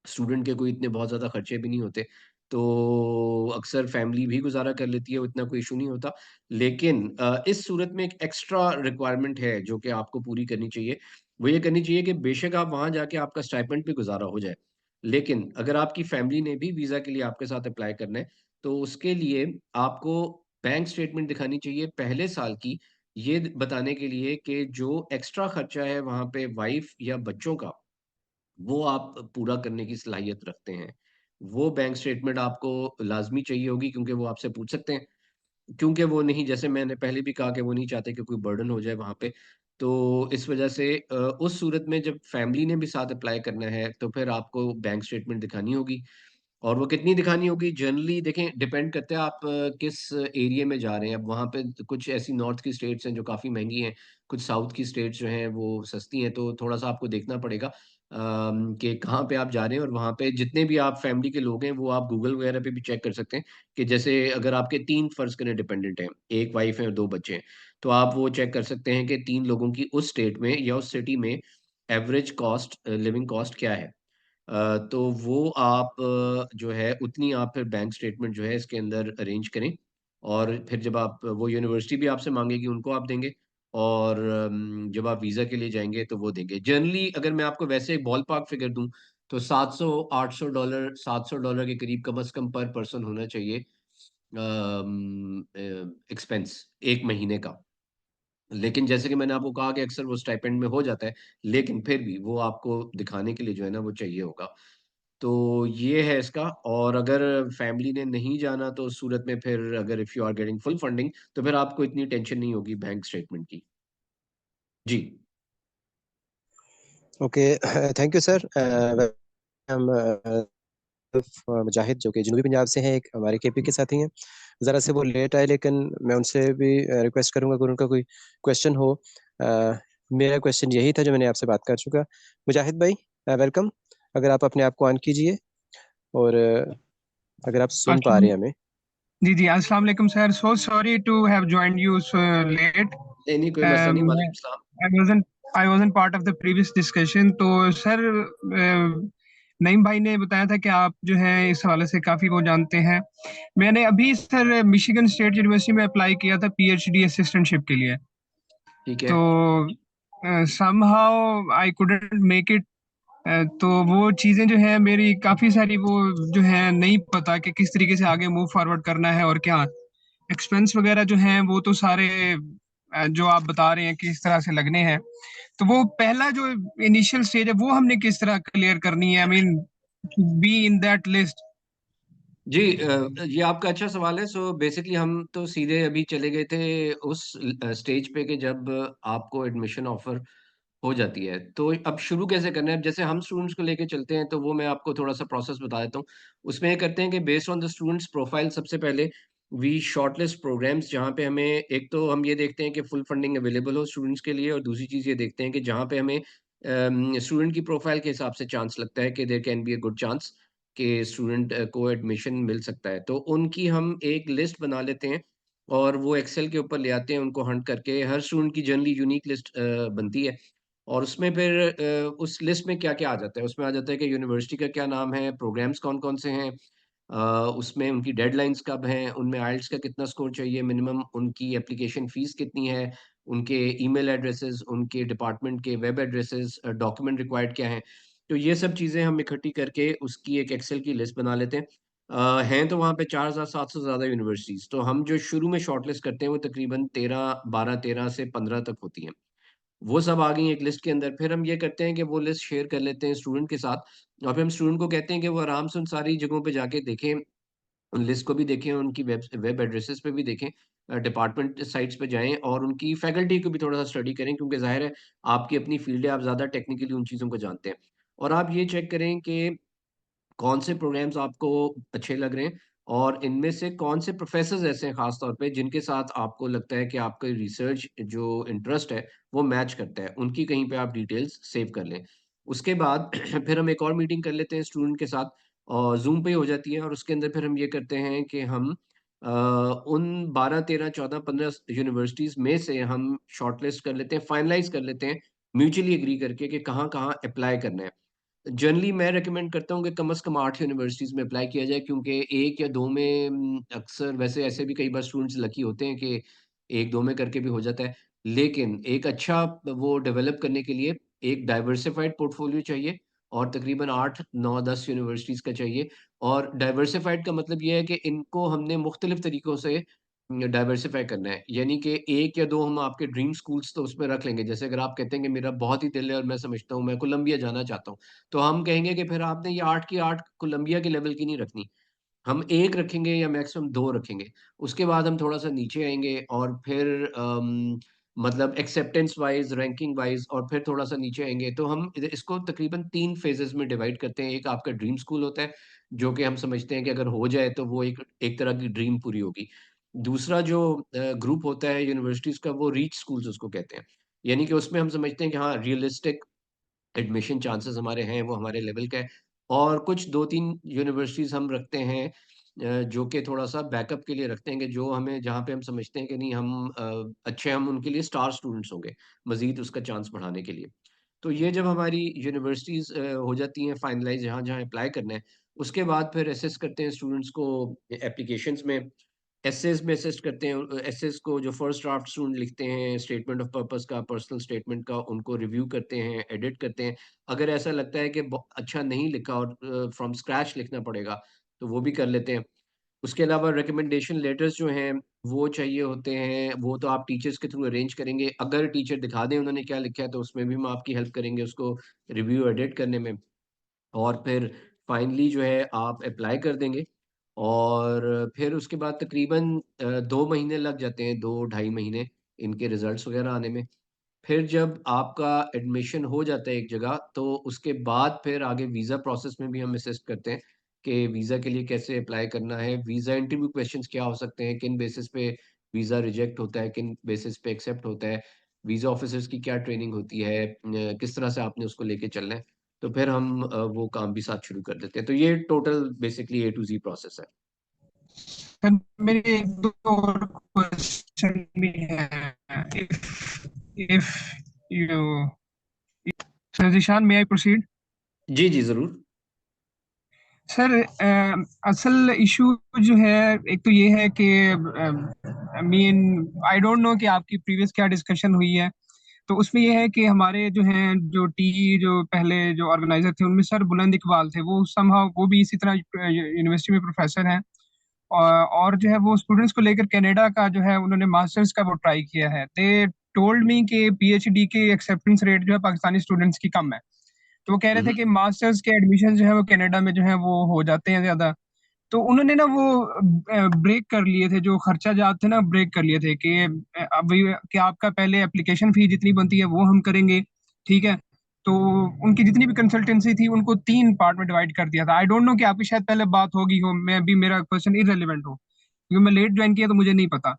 स्टूडेंट के कोई इतने बहुत ज़्यादा खर्चे भी नहीं होते, तो अक्सर फैमिली भी गुज़ारा कर लेती है, इतना कोई इश्यू नहीं होता। लेकिन इस सूरत में एक एक्स्ट्रा रिक्वायरमेंट है जो कि आपको पूरी करनी चाहिए। वो ये करनी चाहिए कि बेशक आप वहाँ जाके आपका स्टाइपेंड पे गुज़ारा हो जाए, लेकिन अगर आपकी फैमिली ने भी वीज़ा के लिए आपके साथ अप्लाई करना है, तो उसके लिए आपको बैंक स्टेटमेंट दिखानी चाहिए पहले साल की, ये द बताने के लिए कि जो एक्स्ट्रा खर्चा है वहाँ पे वाइफ़ या बच्चों का, वो आप पूरा करने की सलाहियत रखते हैं। वो बैंक स्टेटमेंट आपको लाज़मी चाहिए होगी क्योंकि वो आपसे पूछ सकते हैं। क्योंकि वो नहीं, जैसे मैंने पहले भी कहा कि वो नहीं चाहते कि कोई बर्डन हो जाए वहाँ पे। तो इस वज़ह से उस सूरत में जब फैमिली ने भी साथ अप्लाई करना है, तो फिर आपको बैंक स्टेटमेंट दिखानी होगी। और वो कितनी दिखानी होगी जनरली देखें, डिपेंड करता है आप किस एरिया में जा रहे हैं। अब वहाँ पे कुछ ऐसी नॉर्थ की स्टेट्स हैं जो काफ़ी महँगी हैं, कुछ साउथ की स्टेट्स जो हैं वो सस्ती हैं, तो थोड़ा-सा आपको देखना पड़ेगा कि कहाँ पे आप जा रहे हैं। और वहाँ पे जितने भी आप फैमिली के लोग हैं वो आप गूगल वगैरह पे भी चेक कर सकते हैं कि जैसे अगर आपके 3 फ़र्ज़ करें डिपेंडेंट हैं, 1 वाइफ़ है और 2 बच्चे हैं, तो आप वो चेक कर सकते हैं कि 3 लोगों की उस स्टेट में या उस सिटी में एवरेज कॉस्ट लिविंग कॉस्ट क्या है। तो वो आप जो है उतनी आप फिर बैंक स्टेटमेंट जो है इसके अंदर अरेंज करें और फिर जब आप वो यूनिवर्सिटी भी आपसे माँगेगी उनको आप देंगे और जब आप वीज़ा के लिए जाएँगे तो वो देंगे। जनरली अगर मैं आपको वैसे एक बॉल पार्क फिगर दूँ तो 700-800 डॉलर के करीब कम से कम पर पर्सन होना चाहिए एक्सपेंस 1 महीने का। लेकिन जैसे कि मैंने आपको कहा कि अक्सर वो स्टाइपेंड में हो जाता है, लेकिन फिर भी वो आपको दिखाने के लिए जो है ना वो चाहिए होगा। तो ये है इसका। और अगर फैमिली ने नहीं जाना तो उस सूरत में फिर अगर if you are getting full funding तो फिर आपको इतनी टेंशन नहीं होगी बैंक स्टेटमेंट की। जी। Okay, thank you sir. हम मुजाहिद जो कि जनूबी पंजाब से हैं, एक हमारे केपी के साथी हैं। ज़रा से वो लेट आए, लेकिन मैं उनसे भी रिक्वेस्ट करूँगा अगर उनका कोई क्वेश्चन हो। अ, मेरा क्वेश्चन यही था जो मैंने आपसे बात कर चुका। मुजाहिद भाई, वेलकम। अगर आप अपने आप को ऑन कीजिए और अगर आप सुन पा रहे अस्सलाम हैं हमें। जी जी अस्सलाम वालेकुम sir, so sorry to have joined you so late. नहीं, नहीं कोई मसला नहीं। वालेकुम सलाम। I wasn't part of the previous discussion. तो सर, नईम भाई ने बताया था कि आप जो है इस हवाले से काफ़ी वो जानते हैं। मैंने अभी सर मिशिगन स्टेट यूनिवर्सिटी में अप्लाई किया था पीएचडी असिस्टेंटशिप के लिए। ठीक है। तो somehow I couldn't make it. तो वो चीज़ें जो है मेरी काफ़ी सारी वो जो है नहीं पता कि किस तरीके से आगे मूव फॉरवर्ड करना है और क्या एक्सपेंस वगैरह जो हैं वो तो सारे जो आप बता रहे हैं कि इस तरह से लगने हैं। तो वो पहला जो इनिशियल स्टेज है वो हमने किस तरह क्लियर करनी है, I mean be in that list. जी, ये आपका अच्छा सवाल है। सो बेसिकली हम तो सीधे अभी चले गए थे उस स्टेज पे कि जब आपको एडमिशन ऑफर हो जाती है। तो अब शुरू कैसे करना है? अब जैसे हम स्टूडेंट्स को लेके चलते हैं, तो वो मैं आपको थोड़ा-सा प्रोसेस बता देता हूँ। उसमें ये करते हैं कि based on the students profile सबसे पहले वी शॉर्टलिस्ट प्रोग्राम्स जहाँ पे हमें एक तो हम ये देखते हैं कि फुल फंडिंग अवेलेबल हो स्टूडेंट्स के लिए और दूसरी चीज़ ये देखते हैं कि जहाँ पे हमें स्टूडेंट की प्रोफाइल के हिसाब से चांस लगता है कि there can be a good chance कि स्टूडेंट को एडमिशन मिल सकता है। तो उनकी हम एक लिस्ट बना लेते हैं और वो एक्सेल के ऊपर ले आते हैं उनको हंट करके। हर स्टूडेंट की जनरली यूनिक लिस्ट बनती है। और उसमें फिर उस लिस्ट में क्या-क्या आ जाता है, उसमें आ जाता है कि यूनिवर्सिटी का क्या नाम है, प्रोग्राम्स कौन-कौन से हैं, उसमें उनकी डेडलाइन्स कब हैं, उनमें आइल्स का कितना स्कोर चाहिए मिनिमम, उनकी एप्लीकेशन फ़ीस कितनी है, उनके ईमेल एड्रेसेस, उनके डिपार्टमेंट के वेब एड्रेसेस, डॉक्यूमेंट रिक्वायर्ड क्या हैं। तो ये सब चीज़ें हम इकट्ठी करके उसकी एक एक्सेल की लिस्ट बना लेते हैं। हैं तो वहाँ पे 4,700 से ज़्यादा यूनिवर्सिटीज़, तो हम जो शुरू में शॉर्टलिस्ट करते हैं वो तकरीबन 13 से 15 तक होती हैं। वो सब आ गई एक लिस्ट के अंदर, फिर हम ये करते हैं कि वो लिस्ट शेयर कर लेते हैं स्टूडेंट के साथ, और फिर हम स्टूडेंट को कहते हैं कि वो आराम से उन सारी जगहों पे जाके देखें, उन लिस्ट को भी देखें, उनकी वेब एड्रेसेस पे भी देखें, डिपार्टमेंट साइट्स पे जाएँ और उनकी फैकल्टी को भी थोड़ा-सा स्टडी करें, क्योंकि ज़ाहिर है आपकी अपनी फ़ील्ड है, आप ज़्यादा टेक्निकली उन चीज़ों को जानते हैं। और आप ये चेक करें कि कौन से प्रोग्राम्स आपको अच्छे लग रहे हैं, और इनमें से कौन से प्रोफेसर्स ऐसे हैं खास तौर पे जिनके साथ आपको लगता है कि आपका रिसर्च जो इंटरेस्ट है वो मैच करता है, उनकी कहीं पे आप डिटेल्स सेव कर लें। उसके बाद फिर हम एक और मीटिंग कर लेते हैं स्टूडेंट के साथ, और ज़ूम पे ही हो जाती है, और उसके अंदर फिर हम ये करते हैं कि हम उन 12, 13, 14, 15 यूनिवर्सिटीज़ में से हम शॉर्टलिस्ट कर लेते हैं, फाइनलाइज़ कर लेते हैं, म्यूचुअली एग्री करके कि कहाँ-कहाँ अप्लाई करना है। जनरली मैं रिकमेंड करता हूँ कि कम से कम 8 यूनिवर्सिटीज़ में अप्लाई किया जाए, क्योंकि 1 या 2 में अक्सर वैसे ऐसे भी कई बार स्टूडेंट्स लकी होते हैं कि 1-2 में करके भी हो जाता है। लेकिन एक अच्छा वो डेवलप करने के लिए एक डाइवर्सिफाइड पोर्टफोलियो चाहिए, और तकरीबन 8, 9, 10 यूनिवर्सिटीज़ का चाहिए। और डाइवर्सिफाइड का मतलब ये है कि इनको हमने मुख्तलिफ तरीकों से डाइवर्सिफ़ाई करना है। यानी कि 1 या 2 हम आपके ड्रीम स्कूल्स तो उसमें रख लेंगे। जैसे अगर आप कहते हैं कि मेरा बहुत ही दिल है और मैं समझता हूँ मैं कोलंबिया जाना चाहता हूँ, तो हम कहेंगे कि फिर आपने ये 8 की 8 कोलंबिया के लेवल की नहीं रखनी। हम 1 रखेंगे या मैक्सिमम 2 रखेंगे। उसके बाद हम थोड़ा-सा नीचे आएँगे, और फिर मतलब एक्सेप्टेंस वाइज़, रैंकिंग वाइज़, और फिर थोड़ा-सा नीचे आएँगे। तो हम इसको तकरीबन 3 फ़ेज़ेज़ में डिवाइड करते हैं। एक आपका ड्रीम स्कूल होता है, जो कि हम समझते हैं कि अगर हो जाए तो वो एक एक तरह की ड्रीम पूरी होगी। दूसरा जो ग्रुप होता है यूनिवर्सिटीज़ का, वो रीच स्कूल्स उसको कहते हैं। यानी कि उसमें हम समझते हैं कि हाँ, रियलिस्टिक एडमिशन चांसेस हमारे हैं, वो हमारे लेवल का है। और कुछ 2-3 यूनिवर्सिटीज़ हम रखते हैं जो कि थोड़ा-सा बैकअप के लिए रखते हैं, कि जो हमें जहाँ पे हम समझते हैं कि नहीं हम अच्छे, हम उनके लिए स्टार स्टूडेंट्स होंगे, मज़ीद उसका चांस बढ़ाने के लिए। तो ये जब हमारी यूनिवर्सिटीज़ हो जाती हैं फाइनलाइज़, जहाँ-जहाँ अप्लाई करना है, उसके बाद फिर असेस करते हैं स्टूडेंट्स को एप्लीकेशंस में। एसेज़ में असिस्ट करते हैं, एसेज़ को जो फर्स्ट ड्राफ्ट स्टूडेंट लिखते हैं, स्टेटमेंट ऑफ पर्पस का, पर्सनल स्टेटमेंट का, उनको रिव्यू करते हैं, एडिट करते हैं। अगर ऐसा लगता है कि अच्छा नहीं लिखा और फ्रॉम स्क्रैच लिखना पड़ेगा, तो वो भी कर लेते हैं। उसके अलावा रिकमेंडेशन लेटर्स जो हैं, वो चाहिए होते हैं, वो तो आप टीचर्स के थ्रू अरेंज करेंगे। अगर टीचर दिखा दें उन्होंने क्या लिखा है, तो उसमें भी हम आपकी हेल्प करेंगे उसको रिव्यू, एडिट करने में। और फिर फाइनली जो है आप अप्लाई कर देंगे, और फिर उसके बाद तकरीबन 2 महीने लग जाते हैं, 2 ढाई महीने इनके रिज़ल्ट्स वग़ैरह आने में। फिर जब आपका एडमिशन हो जाता है एक जगह, तो उसके बाद फिर आगे वीज़ा प्रोसेस में भी हम असिस्ट करते हैं कि वीज़ा के लिए कैसे अप्लाई करना है, वीज़ा इंटरव्यू क्वेश्चंस क्या हो सकते हैं, किन बेसिस पे वीज़ा रिजेक्ट होता है, किन बेसिस पे एक्सेप्ट होता है, वीज़ा ऑफिसर्स की क्या ट्रेनिंग होती है, किस तरह से आपने उसको लेके चलना है। तो फिर हम वो काम भी साथ शुरू कर देते हैं। तो ये total basically A to Z process है। सर मेरे एक दो और क्वेश्चन भी हैं, if if you sir Zeeshan, may I proceed? जी, जी, ज़रूर। सर असल इशू जो है, एक तो ये है कि मीन आई डोंट नो कि आपकी प्रीवियस क्या डिस्कशन हुई है। तो उसमें ये है कि हमारे जो हैं, जो जो पहले जो ऑर्गेनाइजर थे, उनमें सर बुलंद इकबाल थे, वो समहाउ वो भी इसी तरह यूनिवर्सिटी में प्रोफेसर हैं। और जो है वो स्टूडेंट्स को लेकर कनाडा का जो है उन्होंने मास्टर्स का वो ट्राई किया है। दे टोल्ड मी कि पीएचडी के एक्सेप्टेंस रेट जो है पाकिस्तानी स्टूडेंट्स की कम है। तो वो कह रहे हुँ, थे हुँ। कि मास्टर्स के एडमिशन जो है वो कनाडा में जो है वो हो जाते हैं ज्यादा। तो उन्होंने ना वो ब्रेक कर लिए थे, जो खर्चा जाते थे ना, ब्रेक कर लिए थे कि अभी कि आपका पहले एप्लीकेशन फी जितनी बनती है वो हम करेंगे, ठीक है। तो उनकी जितनी भी कंसल्टेंसी थी उनको 3 पार्ट में डिवाइड कर दिया था। आई डोंट नो कि आपकी शायद पहले बात होगी हो, मैं भी मेरा क्वेश्चन इररेलेवेंट हो क्योंकि मैं लेट ज्वाइन किया तो मुझे नहीं पता।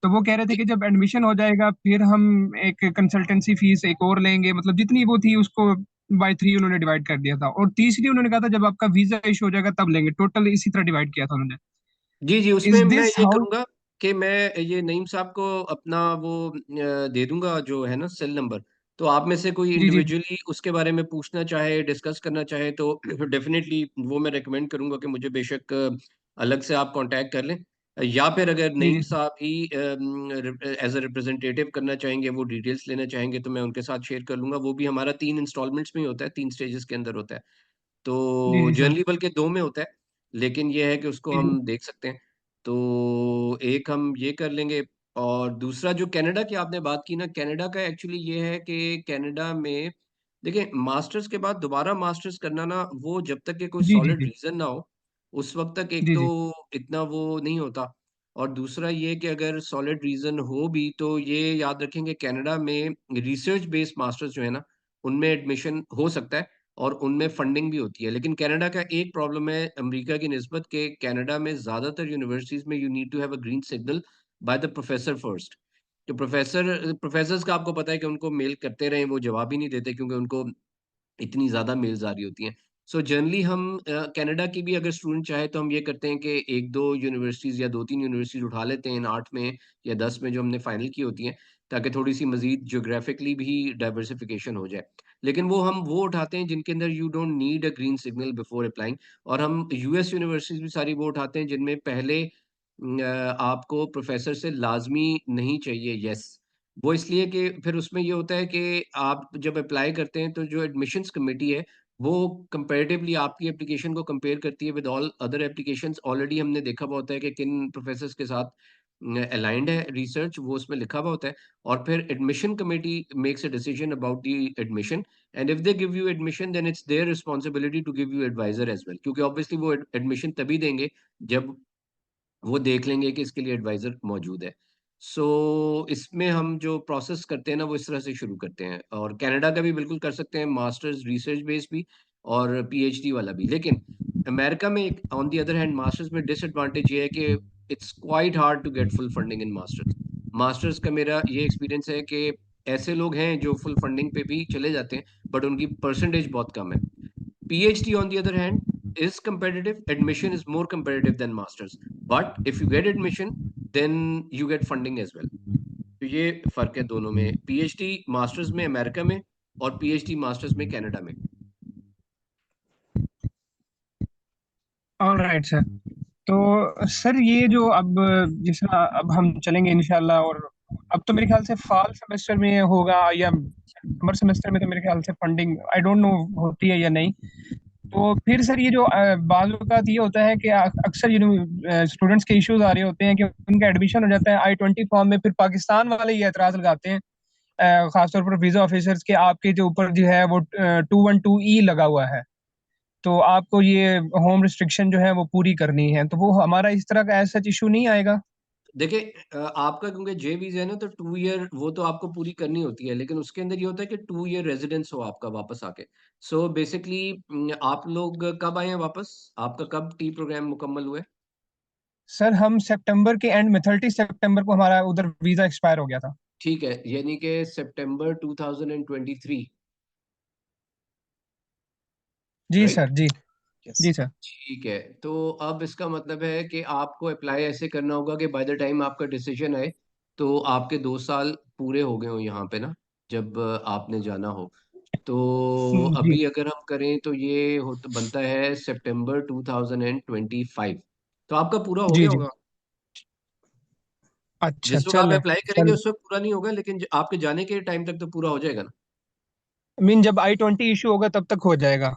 तो वो कह रहे थे कि जब एडमिशन हो जाएगा फिर हम एक कंसल्टेंसी फीस एक और लेंगे, मतलब जितनी वो थी उसको बाय 3 उन्होंने डिवाइड कर दिया था, और तीसरी उन्होंने कहा था जब आपका वीजा इशू हो जाएगा तब लेंगे। टोटल इसी तरह डिवाइड किया था उन्होंने। जी, जी, इज उसमें मैं दिस ये हाउ? करूँगा कि मैं ये नईम साहब को अपना वो दे दूँगा जो है ना सेल नंबर। तो आप में से कोई जी जी। इंडिविजुअली उसके बारे में पूछना चाहे, डिस्कस करना चाहे, तो डेफ़िनिटली वो मैं रिकमेंड करूँगा कि मुझे बेशक अलग से आप कॉन्टैक्ट कर लें। या फिर अगर जी नईम जी साहब ही एज अ रिप्रेजेंटेटिव करना चाहेंगे, वो डिटेल्स लेना चाहेंगे, तो मैं उनके साथ शेयर कर लूंगा। वो भी हमारा 3 इंस्टॉलमेंट्स में ही होता है, 3 स्टेजेस के अंदर होता है। तो जी जी सर। जनरली बल्कि 2 में होता है, लेकिन ये है कि उसको जी जी हम देख सकते हैं। तो एक हम ये कर लेंगे। और दूसरा जो कनाडा की आपने बात की ना, कनाडा का एक्चुअली ये है कि कनाडा में देखिए, मास्टर्स के बाद दोबारा मास्टर्स करना ना, वो जब तक कि कोई जी जी सॉलिड जी रीजन ना हो, उस वक्त तक एक जी तो जी इतना वो नहीं होता। और दूसरा ये कि अगर सॉलिड रीजन हो भी, तो ये याद रखेंगे कनाडा में रिसर्च बेस्ड मास्टर्स जो है ना, उनमें एडमिशन हो सकता है और उनमें फंडिंग भी होती है। लेकिन कनाडा का एक प्रॉब्लम है अमेरिका की निस्बत, के कनाडा में ज़्यादातर यूनिवर्सिटीज़ में you need to have a green signal by the professor first. तो प्रोफेसर्स का आपको पता है कि उनको मेल करते रहें, वो जवाब ही नहीं देते, क्योंकि उनको इतनी ज़्यादा मेल्स आ रही होती हैं। सो जनरली हम कनाडा की भी अगर स्टूडेंट चाहे, तो हम ये करते हैं कि 1-2 यूनिवर्सिटीज़ या 2-3 यूनिवर्सिटीज़ उठा लेते हैं इन 8 में या 10 में जो हमने फाइनल की होती हैं, ताकि थोड़ी-सी मज़ीद ज्योग्राफिकली भी डाइवर्सिफ़िकेशन हो जाए। लेकिन वो उठाते हैं जिनके अंदर you don't need a green signal before applying. और हम यूएस यूनिवर्सिटीज़ भी सारी वो उठाते हैं जिनमें पहले आपको प्रोफ़ेसर से लाज़मी नहीं चाहिए येस। वो इसलिए कि फिर उसमें ये होता है कि आप जब अप्लाई करते हैं, तो जो एडमिशन्स कमिटी है, वो कंपैरेटिवली आपकी एप्लीकेशन को कंपेयर करती है with all other applications. Already हमने देखा हुआ होता है कि किन प्रोफेसर्स के साथ अलाइन्ड है रिसर्च, वो उसमें लिखा हुआ होता है। और फिर admission committee makes a decision about the admission, and if they give you admission, then it's their responsibility to give you adviser as well, क्योंकि ऑब्वियसली वो एडमिशन तभी देंगे जब वो देख लेंगे कि इसके लिए एडवाइज़र मौजूद है। सो इसमें हम जो प्रोसेस करते हैं ना, वो इस तरह से शुरू करते हैं। और कनाडा का भी बिल्कुल कर सकते हैं, मास्टर्स रिसर्च बेस्ड भी और पीएचडी वाला भी। लेकिन अमेरिका में एक on the other hand masters में डिसएडवांटेज ये है कि it's quite hard to get full funding in masters. Masters का मेरा ये एक्सपीरियंस है कि ऐसे लोग हैं जो फुल फंडिंग पे भी चले जाते हैं, बट उनकी परसेंटेज बहुत कम है। PhD, on the other hand, is competitive. Admission is more competitive than masters. But if you get admission, then you get funding as well. तो ये फर्क है दोनों में, पीएचडी मास्टर्स में अमेरिका में और पीएचडी मास्टर्स में कनाडा में। All right sir. तो सर ये जो अब जैसा अब हम चलेंगे इंशाल्लाह, और अब तो मेरे ख्याल से फॉल सेमेस्टर में होगा या समर सेमेस्टर में, तो मेरे ख्याल से फंडिंग आई डोंट नो होती है या नहीं। तो फिर सर ये जो बाज़ औक़ात ये होता है कि अक्सर स्टूडेंट्स के इश्यूज आ रहे होते हैं कि उनका एडमिशन हो जाता है I-20 फॉर्म में, फिर पाकिस्तान वाले ये एतराज़ लगाते हैं, खासतौर पर वीज़ा ऑफिसर्स के, आपके जो ऊपर जो है वो 212E लगा हुआ है, तो आपको ये होम रिस्ट्रिक्शन जो है वो पूरी करनी है, तो वो हमारा इस तरह का ऐसा इशू नहीं आएगा? देखिए, आपका क्योंकि जे वीज़ा है ना, तो 2 ईयर वो तो आपको पूरी करनी होती है, लेकिन उसके अंदर ये होता है कि 2 ईयर रेज़िडेंस हो आपका वापस आके। सो बेसिकली आप लोग कब आए हैं वापस? आपका कब टी प्रोग्राम मुकम्मल हुआ है? सर हम सितंबर के एंड में 30 सितंबर को हमारा उधर वीज़ा एक्सपायर हो गया था। ठीक है, यानी कि सितंबर 2023, जी राइट? सर, जी। यस। जी सर। ठीक है, तो अब इसका मतलब है कि आपको अप्लाई ऐसे करना होगा कि बाय द टाइम आपका डिसीजन आए, तो आपके 2 साल पूरे हो गए हों यहाँ पे ना, जब आपने जाना हो। तो जी। अभी अगर हम करें, तो ये बनता है सितंबर 2025। तो आपका पूरा हो जी, गया जी। होगा। अच्छा, जिस वक़्त आप चलें, अप्लाई करेंगे चल उस वक़्त पूरा नहीं होगा, लेकिन आपके जाने के टाइम तक तो पूरा हो जाएगा ना। मीन जब I-20 इश्यू होगा तब तक हो जाएगा।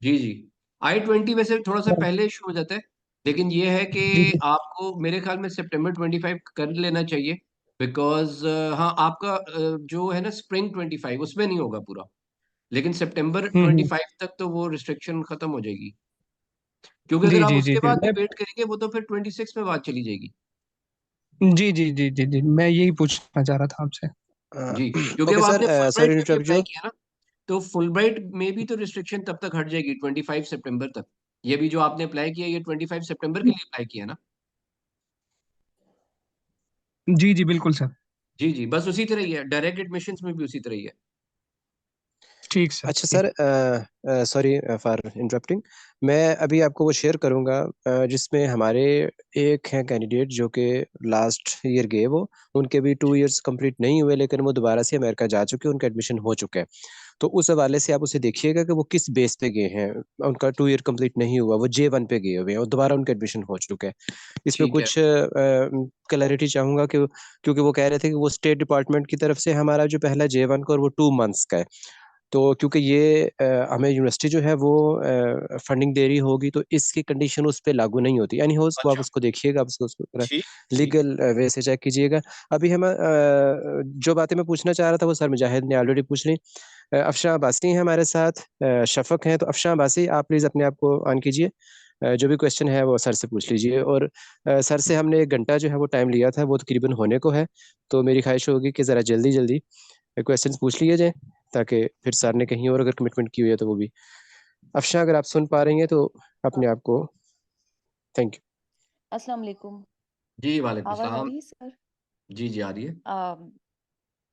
जी, जी। I-20 वैसे थोड़ा-सा चल पहले इश्यू हो जाता है, लेकिन ये है कि जी, जी। आपको मेरे ख़्याल में सितंबर 25 कर लेना चाहिए, बिकॉज़ हाँ, आपका जो है ना स्प्रिंग 25 उसमें नहीं होगा पूरा, लेकिन सितंबर हुँ, हुँ। 25 तक तो वो रिस्ट्रिक्शन खत्म हो जाएगी। क्योंकि अगर जी, आप जी, जी, उसके जी। बाद भी वेट करेंगे, वो तो फिर 26 में बात चली जाएगी। जी, जी, जी, जी, जी। मैं यही पूछना चाह रहा था आपसे। जी, क्योंकि ओके अब सर, आपने सॉरी फुलब्राइट टू में भी इंटरप्ट अप्लाई यू। किया ना, तो फुलब्राइट में भी तो रिस्ट्रिक्शन तब तक हट जाएगी 25 सितंबर तक। ये भी जो आपने अप्लाई किया, ये 25 सितंबर के लिए अप्लाई किया ना? जी, जी, बिल्कुल सर। जी, जी, बस उसी तरह ही है, डायरेक्ट एडमिशन्स में भी उसी तरह ही है। ठीक सर, अच्छा ठीक। Sir, sorry for interrupting. मैं अभी आपको वो शेयर करूंगा जिसमें हमारे एक हैं कैंडिडेट जो कि लास्ट ईयर गए, वो उनके भी 2 इयर्स कंप्लीट नहीं हुए, लेकिन वो दोबारा से अमेरिका जा चुके हैं, उनका एडमिशन हो चुका है। तो उस हवाले से आप उसे देखिएगा कि वो किस बेस पे गए हैं। उनका 2 ईयर कंप्लीट नहीं हुआ, वो J1 पे गए हुए हैं और दोबारा उनका एडमिशन हो चुका है। इसमें ठीक है। कुछ क्लैरिटी चाहूंगा कि क्योंकि वो कह रहे थे कि वो स्टेट डिपार्टमेंट की तरफ से हमारा जो पहला J1 का और वो 2 मंथ्स का है। तो क्योंकि ये हमें यूनिवर्सिटी जो है वो फंडिंग दे रही होगी, तो इसकी कंडीशन उस पर लागू नहीं होती। एनी होस वो आप अच्छा। उसको देखिएगा, आप उसको ठीक ठीक। लीगल वे से चेक कीजिएगा। अभी हम जो बातें मैं पूछना चाह रहा था वो सर मुजाहिद ने ऑलरेडी पूछ ली। अफशां अब्बासी हैं हमारे साथ, शफक हैं। तो अफशां अब्बासी, आप प्लीज़ अपने आप को ऑन कीजिए। जो भी क्वेश्चन है वो सर से पूछ लीजिए। और सर से हमने 1 घंटा जो है वो टाइम लिया था, वो तकरीबन होने को है। तो मेरी ख्वाहिश होगी कि ज़रा जल्दी जल्दी क्वेश्चंस पूछ लिए जाए, ताकि फिर सर ने कहीं और अगर कमिटमेंट की हुई है तो वो भी। अफशां, अगर आप सुन पा रही हैं तो अपने आप को, थैंक यू। अस्सलाम वालेकुम। जी, वालेकुम आवाज़ आ सलाम। रही है सर? जी, जी, आ रही है। अम,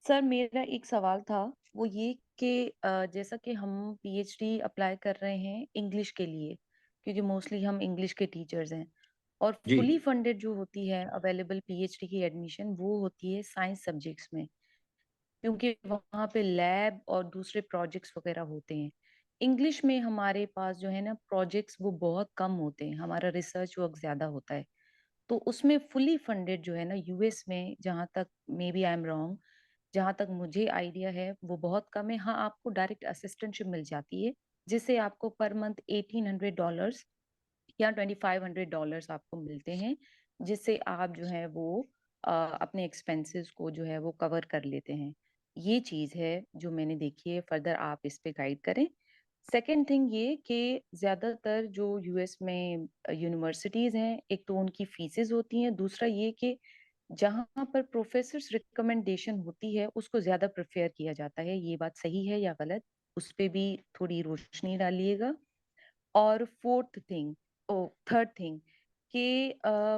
सर मेरा एक सवाल था, वो ये कि जैसा कि हम पीएचडी अप्लाई कर रहे हैं इंग्लिश के लिए, क्योंकि मोस्टली हम इंग्लिश के टीचर्स हैं, और जी, फुली फंडेड जो होती है अवेलेबल पीएचडी की एडमिशन, वो होती है साइंस सब्जेक्ट्स में, क्योंकि वहाँ पे लैब और दूसरे प्रोजेक्ट्स वगैरह होते हैं। इंग्लिश में हमारे पास जो है ना प्रोजेक्ट्स वो बहुत कम होते हैं, हमारा रिसर्च वर्क ज़्यादा होता है। तो उसमें फुली फंडेड जो है ना यूएस में, जहाँ तक maybe I am wrong, जहाँ तक मुझे आइडिया है वो बहुत कम है। हाँ, आपको डायरेक्ट असिस्टेंटशिप मिल जाती है, जिससे आपको पर मंथ $1800 या $2500 आपको मिलते हैं, जिससे आप जो है वो अपने एक्सपेंसेस को जो है वो कवर कर लेते हैं। ये चीज़ है जो मैंने देखी है, फर्दर आप इस पे गाइड करें। सेकंड थिंग ये कि ज़्यादातर जो यूएस में यूनिवर्सिटीज़ हैं, एक तो उनकी फीसेस होती हैं, दूसरा ये कि जहाँ पर प्रोफेसर्स रिकमेंडेशन होती है, उसको ज़्यादा प्रेफ़र किया जाता है। ये बात सही है या गलत? उस पे भी थोड़ी रोशनी डालिएगा। और फोर्थ थिंग ओ थर्ड थिंग कि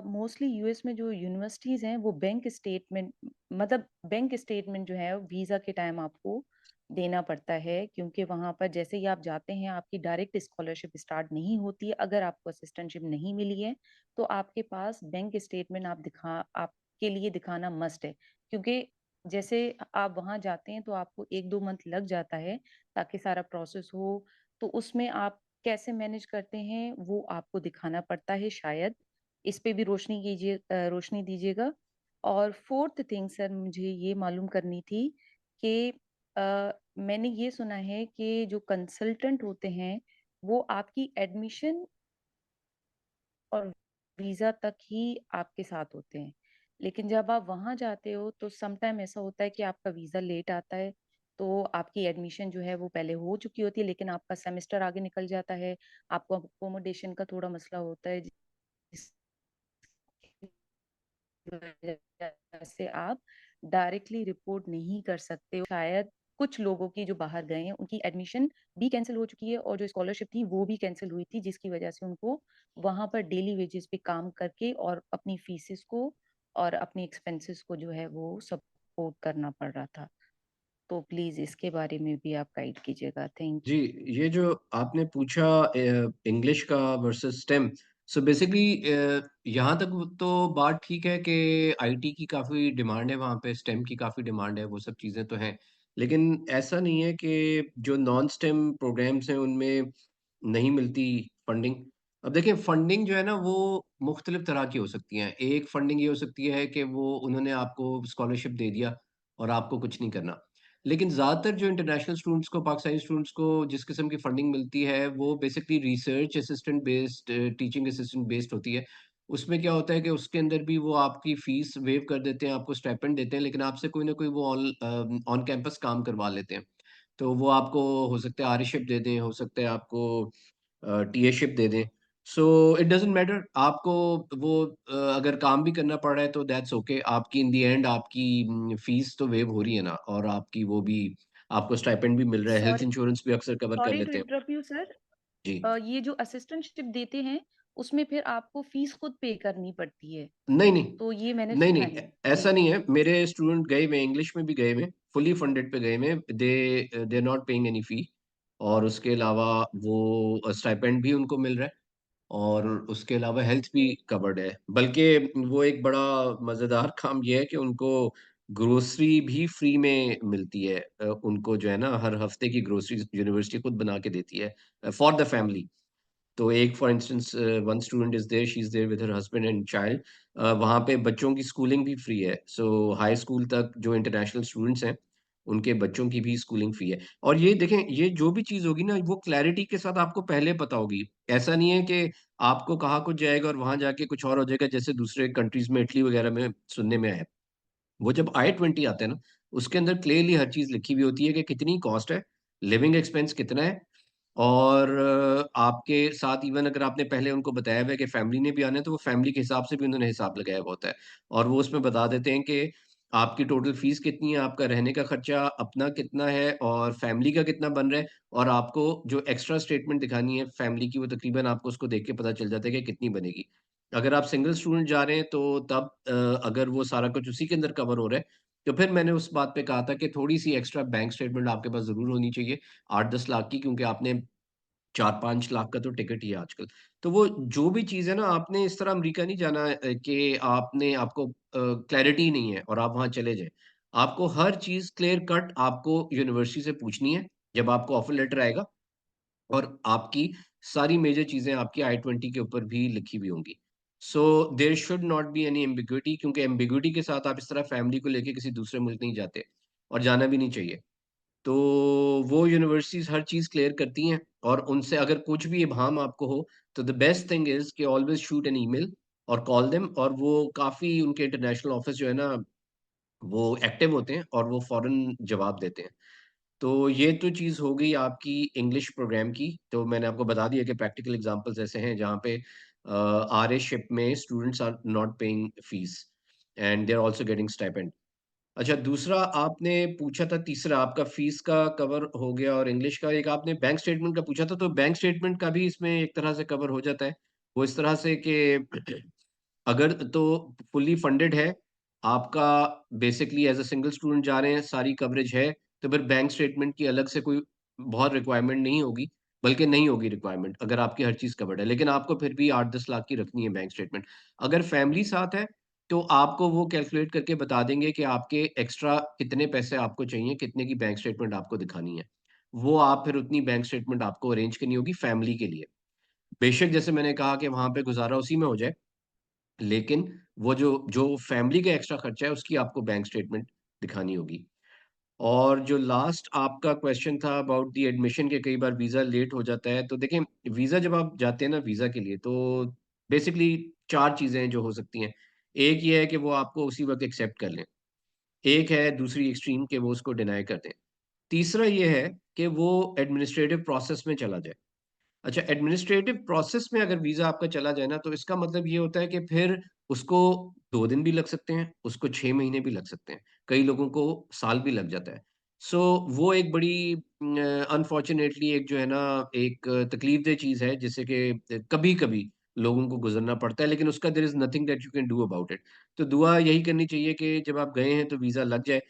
मोस्टली यूएस में जो यूनिवर्सिटीज़ हैं, वो बैंक स्टेटमेंट, मतलब बैंक स्टेटमेंट जो है वीज़ा के टाइम आपको देना पड़ता है, क्योंकि वहाँ पर जैसे ही आप जाते हैं आपकी डायरेक्ट स्कॉलरशिप स्टार्ट नहीं होती है। अगर आपको असिस्टेंटशिप नहीं मिली है तो आपके पास बैंक स्टेटमेंट आपके लिए दिखाना मस्ट है, क्योंकि जैसे आप वहाँ जाते हैं तो आपको 1-2 मंथ लग जाता है ताकि सारा प्रोसेस हो। तो उसमें आप कैसे मैनेज करते हैं वो आपको दिखाना पड़ता है शायद। इस पे भी रोशनी दीजिएगा। और फोर्थ थिंग सर मुझे ये मालूम करनी थी कि मैंने ये सुना है कि जो कंसल्टेंट होते हैं वो आपकी एडमिशन और वीज़ा तक ही आपके साथ होते हैं। लेकिन जब आप वहाँ जाते हो तो सम टाइम ऐसा होता है कि आपका वीज़ा लेट आता है, तो आपकी एडमिशन जो है वो पहले हो चुकी होती है, लेकिन आपका सेमेस्टर आगे निकल जाता है, आपको अकोमोडेशन का थोड़ा मसला होता है, वजह से आप डायरेक्टली रिपोर्ट नहीं कर सकते हो। शायद कुछ लोगों की जो बाहर गए हैं उनकी एडमिशन भी कैंसिल हो चुकी है और जो स्कॉलरशिप थी वो भी कैंसिल हुई थी, जिसकी वजह से उनको वहां पर डेली वेजेस पे काम करके और अपनी फीसेस को और अपनी एक्सपेंसेस को जो है वो सपोर्ट करना पड़ रहा था। तो प्लीज इसके बारे में भी आप गाइड कीजिएगा। थैंक जी, यू। ये जो आपने पूछा इंग्लिश का वर्सेस स्टेम, सो बेसिकली यहाँ तक तो बात ठीक है कि आईटी की काफ़ी डिमांड है वहाँ पे, स्टेम की काफ़ी डिमांड है, वो सब चीज़ें तो हैं। लेकिन ऐसा नहीं है कि जो नॉन स्टेम प्रोग्राम्स हैं उनमें नहीं मिलती फंडिंग। अब देखिए फंडिंग जो है ना वो मुख्तलिफ तरह की हो सकती हैं। एक फंडिंग ये हो सकती है कि वो उन्होंने आपको स्कॉलरशिप दे दिया और आपको कुछ नहीं करना। लेकिन ज़्यादातर जो इंटरनेशनल स्टूडेंट्स को, पाकिस्तानी स्टूडेंट्स को जिस किस्म की फंडिंग मिलती है, वो basically research assistant based, teaching assistant based होती है। उसमें क्या होता है कि उसके अंदर भी वो आपकी फीस वेव कर देते हैं, आपको स्टाइपेंड देते हैं, लेकिन आपसे कोई ना कोई वो ऑन कैंपस काम करवा लेते हैं। तो वो आपको हो सकता है आरशिप दे दें, हो सकता है आपको टीएशिप दे दें। सो इट डज़न्ट मैटर आपको वो अगर काम भी करना पड़ रहा है तो दैट्स ओके। आपकी इन द एंड आपकी फीस तो वेव हो रही है ना, और आपकी वो भी आपको स्टाइपेंड भी मिल रहा है, हेल्थ सॉरी इंश्योरेंस भी अक्सर कवर कर सॉरी टू लेते हैं। Interrupt you sir. जी। ये जो असिस्टेंटशिप देते हैं उसमें फिर आपको फीस खुद पे करनी पड़ती है, नहीं, नहीं। तो ये मैंने नहीं, सुना नहीं, है। ऐसा जी। नहीं है। मेरे स्टूडेंट गए हुए हैं, इंग्लिश में भी गए हुए हैं, फुली फंडेड पे गए हुए हैं। They are not paying any fee, और उसके अलावा वो स्टाइपेंड भी उनको मिल रहा है, और उसके अलावा हेल्थ भी कवर्ड है। बल्कि वो एक बड़ा मज़ेदार काम ये है कि उनको ग्रोसरी भी फ्री में मिलती है उनको जो है ना हर हफ्ते की ग्रोसरी यूनिवर्सिटी खुद बना के देती है फॉर द फैमिली। तो एक for instance one student is there, she is there with her husband and child. वहाँ पे बच्चों की स्कूलिंग भी फ्री है। सो हाई स्कूल तक जो इंटरनेशनल स्टूडेंट्स हैं उनके बच्चों की भी स्कूलिंग फ्री है। और ये देखें, ये जो भी चीज़ होगी ना वो क्लैरिटी के साथ आपको पहले पता होगी। ऐसा नहीं है कि आपको कहा कुछ जाएगा और वहाँ जाके कुछ और हो जाएगा, जैसे दूसरे कंट्रीज में इटली वगैरह में सुनने में आया। वो जब I-20 आता है ना, उसके अंदर क्लियरली हर चीज़ लिखी हुई होती है कि कितनी कॉस्ट है, लिविंग एक्सपेंस कितना है, और आपके साथ इवन अगर आपने पहले उनको बताया हुआ है कि फैमिली ने भी आना है, तो वो फैमिली के हिसाब से भी उन्होंने हिसाब लगाया हुआ होता है। और वो उसमें बता देते हैं कि आपकी टोटल फीस कितनी है, आपका रहने का खर्चा अपना कितना है और फैमिली का कितना बन रहा है, और आपको जो एक्स्ट्रा स्टेटमेंट दिखानी है फैमिली की, वो तकरीबन आपको उसको देख के पता चल जाता है कि कितनी बनेगी। अगर आप सिंगल स्टूडेंट जा रहे हैं तो तब अगर वो सारा कुछ उसी के अंदर कवर हो रहा है, तो फिर मैंने उस बात पे कहा था कि थोड़ी-सी एक्स्ट्रा बैंक स्टेटमेंट आपके पास ज़रूर होनी चाहिए, 8-10 लाख की, क्योंकि आपने 4-5 लाख का तो टिकट ही है आजकल। तो वो जो भी चीज़ है ना, आपने इस तरह अमेरिका नहीं जाना कि आपको क्लैरिटी नहीं है और आप वहाँ चले जाएँ। आपको हर चीज़ क्लियर कट आपको यूनिवर्सिटी से पूछनी है, जब आपको ऑफर लेटर आएगा, और आपकी सारी मेजर चीज़ें आपकी I-20 के ऊपर भी लिखी हुई होंगी। So there should not be any ambiguity, क्योंकि एम्बिग्यूइटी के साथ आप इस तरह फैमिली को लेके किसी दूसरे मुल्क नहीं जाते, और जाना भी नहीं चाहिए। तो वो यूनिवर्सिटीज़ हर चीज़ क्लियर करती हैं, और उनसे अगर कुछ भी इब्हाम आपको हो, तो द बेस्ट थिंग इज़ कि ऑलवेज़ शूट एन ईमेल और कॉल देम, और वो काफ़ी उनके इंटरनेशनल ऑफ़िस जो है ना, वो एक्टिव होते हैं और वो फ़ौरन जवाब देते हैं। तो ये तो चीज़ हो गई आपकी इंग्लिश प्रोग्राम की। तो मैंने आपको बता दिया कि प्रैक्टिकल एग्ज़ाम्पल्स ऐसे हैं जहाँ पे आरए शिप में students are not paying fees and they are also getting stipend. अच्छा, दूसरा आपने पूछा था, तीसरा आपका फ़ीस का कवर हो गया, और इंग्लिश का एक आपने बैंक स्टेटमेंट का पूछा था, तो बैंक स्टेटमेंट का भी इसमें एक तरह से कवर हो जाता है। वो इस तरह से कि अगर तो फुल्ली फंडेड है, आपका basically as a single student जा रहे हैं, सारी कवरेज है, तो फिर बैंक स्टेटमेंट की अलग से कोई बहुत रिक्वायरमेंट नहीं होगी, बल्कि नहीं होगी रिक्वायरमेंट, अगर आपकी हर चीज़ कवर्ड है। लेकिन आपको फिर भी 8-10 लाख की रखनी है बैंक स्टेटमेंट। अगर फैमिली साथ है, तो आपको वो कैलकुलेट करके बता देंगे कि आपके एक्स्ट्रा कितने पैसे आपको चाहिए, कितने की बैंक स्टेटमेंट आपको दिखानी है। वो आप फिर उतनी बैंक स्टेटमेंट आपको अरेंज करनी होगी फैमिली के लिए। बेशक जैसे मैंने कहा कि वहाँ पे गुज़ारा उसी में हो जाए, लेकिन वो जो जो फैमिली का एक्स्ट्रा खर्चा है, उसकी आपको बैंक स्टेटमेंट दिखानी होगी। और जो लास्ट आपका क्वेश्चन था अबाउट द एडमिशन, के कई बार वीज़ा लेट हो जाता है। तो देखें, वीज़ा जब आप जाते हैं ना वीज़ा के लिए, तो बेसिकली 4 चीज़ें जो हो सकती हैं। एक ये है कि वो आपको उसी वक़्त एक्सेप्ट कर लें। एक है दूसरी एक्सट्रीम, कि वो उसको डिनाई कर दें। तीसरा ये है कि वो एडमिनिस्ट्रेटिव प्रोसेस में चला जाए। अच्छा, एडमिनिस्ट्रेटिव प्रोसेस में अगर वीज़ा आपका चला जाए ना, तो इसका मतलब ये होता है कि फिर उसको 2 दिन भी लग सकते हैं, उसको 6 महीने भी लग सकते हैं, कई लोगों को साल भी लग जाता है। सो वो एक बड़ी अनफॉर्च्यूनेटली एक जो है ना, एक तकलीफ़देह चीज़ है, जिससे कि कभी-कभी लोगों को गुज़रना पड़ता है, लेकिन उसका there is nothing that you can do about it. तो दुआ यही करनी चाहिए कि जब आप गए हैं तो वीज़ा लग जाए,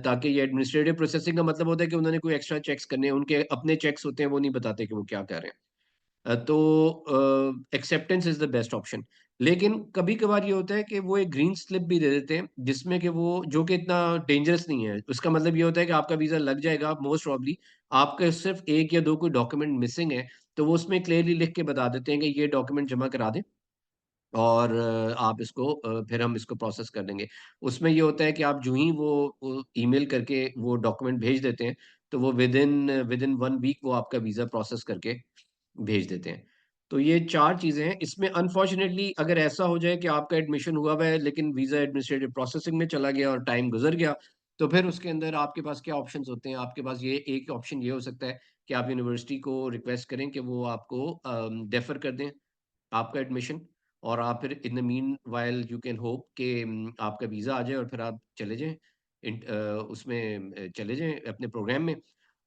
ताकि ये एडमिनिस्ट्रेटिव प्रोसेसिंग का मतलब होता है कि उन्होंने कोई एक्स्ट्रा चेक्स करने हैं, उनके अपने चेक्स होते हैं, वो नहीं बताते कि वो क्या कर रहे हैं। तो acceptance is the best option. लेकिन कभी-कभार ये होता है कि वो एक ग्रीन स्लिप भी दे देते हैं, जिसमें कि वो जो कि इतना डेंजरस नहीं है। उसका मतलब ये होता है कि आपका वीज़ा लग जाएगा मोस्ट प्रोबेबली, आपके सिर्फ़ 1 या 2 कोई डॉक्यूमेंट मिसिंग है, तो वो उसमें क्लियरली लिख के बता देते हैं कि ये डॉक्यूमेंट जमा करा दें, और आप इसको फिर हम इसको प्रोसेस कर देंगे। उसमें ये होता है कि आप जो ही वो ईमेल करके वो डॉक्यूमेंट भेज देते हैं, तो वो विदिन 1 वीक वो आपका वीज़ा प्रोसेस करके भेज देते हैं। तो ये 4 चीज़ें हैं। इसमें अनफॉर्च्यूनेटली अगर ऐसा हो जाए कि आपका एडमिशन हुआ हुआ है, लेकिन वीज़ा एडमिनिस्ट्रेटिव प्रोसेसिंग में चला गया और टाइम गुज़र गया, तो फिर उसके अंदर आपके पास क्या ऑप्शंस होते हैं? आपके पास ये एक ऑप्शन ये हो सकता है कि आप यूनिवर्सिटी को रिक्वेस्ट करें कि वो आपको डेफर कर दें आपका एडमिशन, और आप फिर in the meanwhile you can hope कि आपका वीज़ा आ जाए और फिर आप चले जाएँ, उसमें चले जाएँ अपने प्रोग्राम में।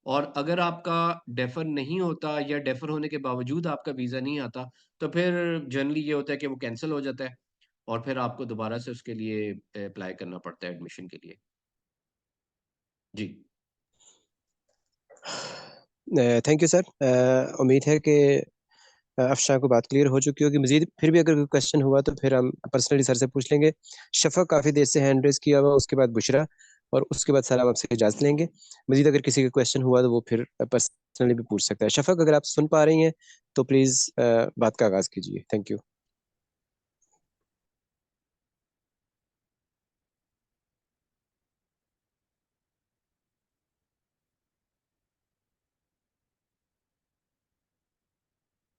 और अगर आपका डेफ़र नहीं होता, या डेफ़र होने के बावजूद आपका वीज़ा नहीं आता, तो फिर जनरली ये होता है कि वो कैंसल हो जाता है, और फिर आपको दोबारा से उसके लिए अप्लाई करना पड़ता है एडमिशन के लिए। जी। Thank you sir. उम्मीद है कि अफशां को बात क्लियर हो चुकी होगी। मजीद फिर भी अगर कोई क्वेश्चन हुआ तो फिर हम पर्सनली सर से पूछ लेंगे। शफक काफ़ी देर से हैंड रेस किया हुआ, उसके बाद बुशरा, और उसके बाद सर हम आपसे इजाज़त लेंगे। मजीद अगर किसी का क्वेश्चन हुआ तो वो फिर पर्सनली भी पूछ सकता है। शफक, अगर आप सुन पा रही हैं तो प्लीज़ बात का आगाज़ कीजिए। Thank you.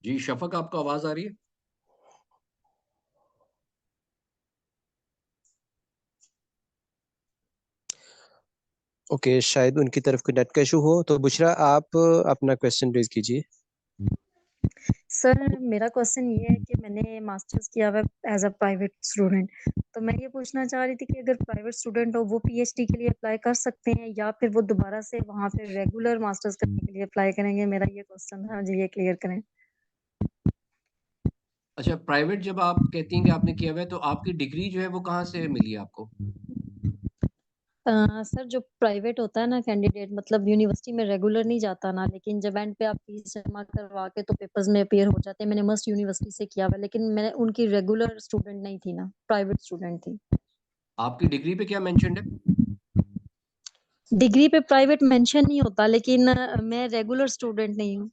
जी शफक, आपको आवाज आ रही है? ओके, शायद उनकी तरफ कोई नेट का इशू हो। तो बुशरा, आप अपना क्वेश्चन रेज कीजिए। सर मेरा क्वेश्चन ये है कि मैंने मास्टर्स किया हुआ एज अ प्राइवेट स्टूडेंट, तो मैं ये पूछना चाह रही थी कि अगर प्राइवेट स्टूडेंट हो वो पीएचडी के लिए अप्लाई कर सकते हैं या फिर वो दोबारा से वहाँ पे रेगुलर मास्टर्स करने के लिए अप्लाई करेंगे? मेरा ये क्वेश्चन था, मुझे ये क्लियर करें। अच्छा, प्राइवेट जब आप कहती हैं कि आपने किया हुआ है, तो आपकी डिग्री जो है वो कहाँ से मिली आपको? सर जो प्राइवेट होता है ना कैंडिडेट, मतलब यूनिवर्सिटी में रेगुलर नहीं जाता ना, लेकिन जब एंड पे आप फीस जमा करवा के तो पेपर्स में अपीयर हो जाते हैं। मैंने मस्ट यूनिवर्सिटी से किया हुआ, लेकिन मैं उनकी रेगुलर स्टूडेंट नहीं थी ना, प्राइवेट स्टूडेंट थी। आपकी डिग्री पे क्या मेंशन्ड है? डिग्री पे प्राइवेट मेंशन नहीं होता, लेकिन मैं रेगुलर स्टूडेंट नहीं हूँ।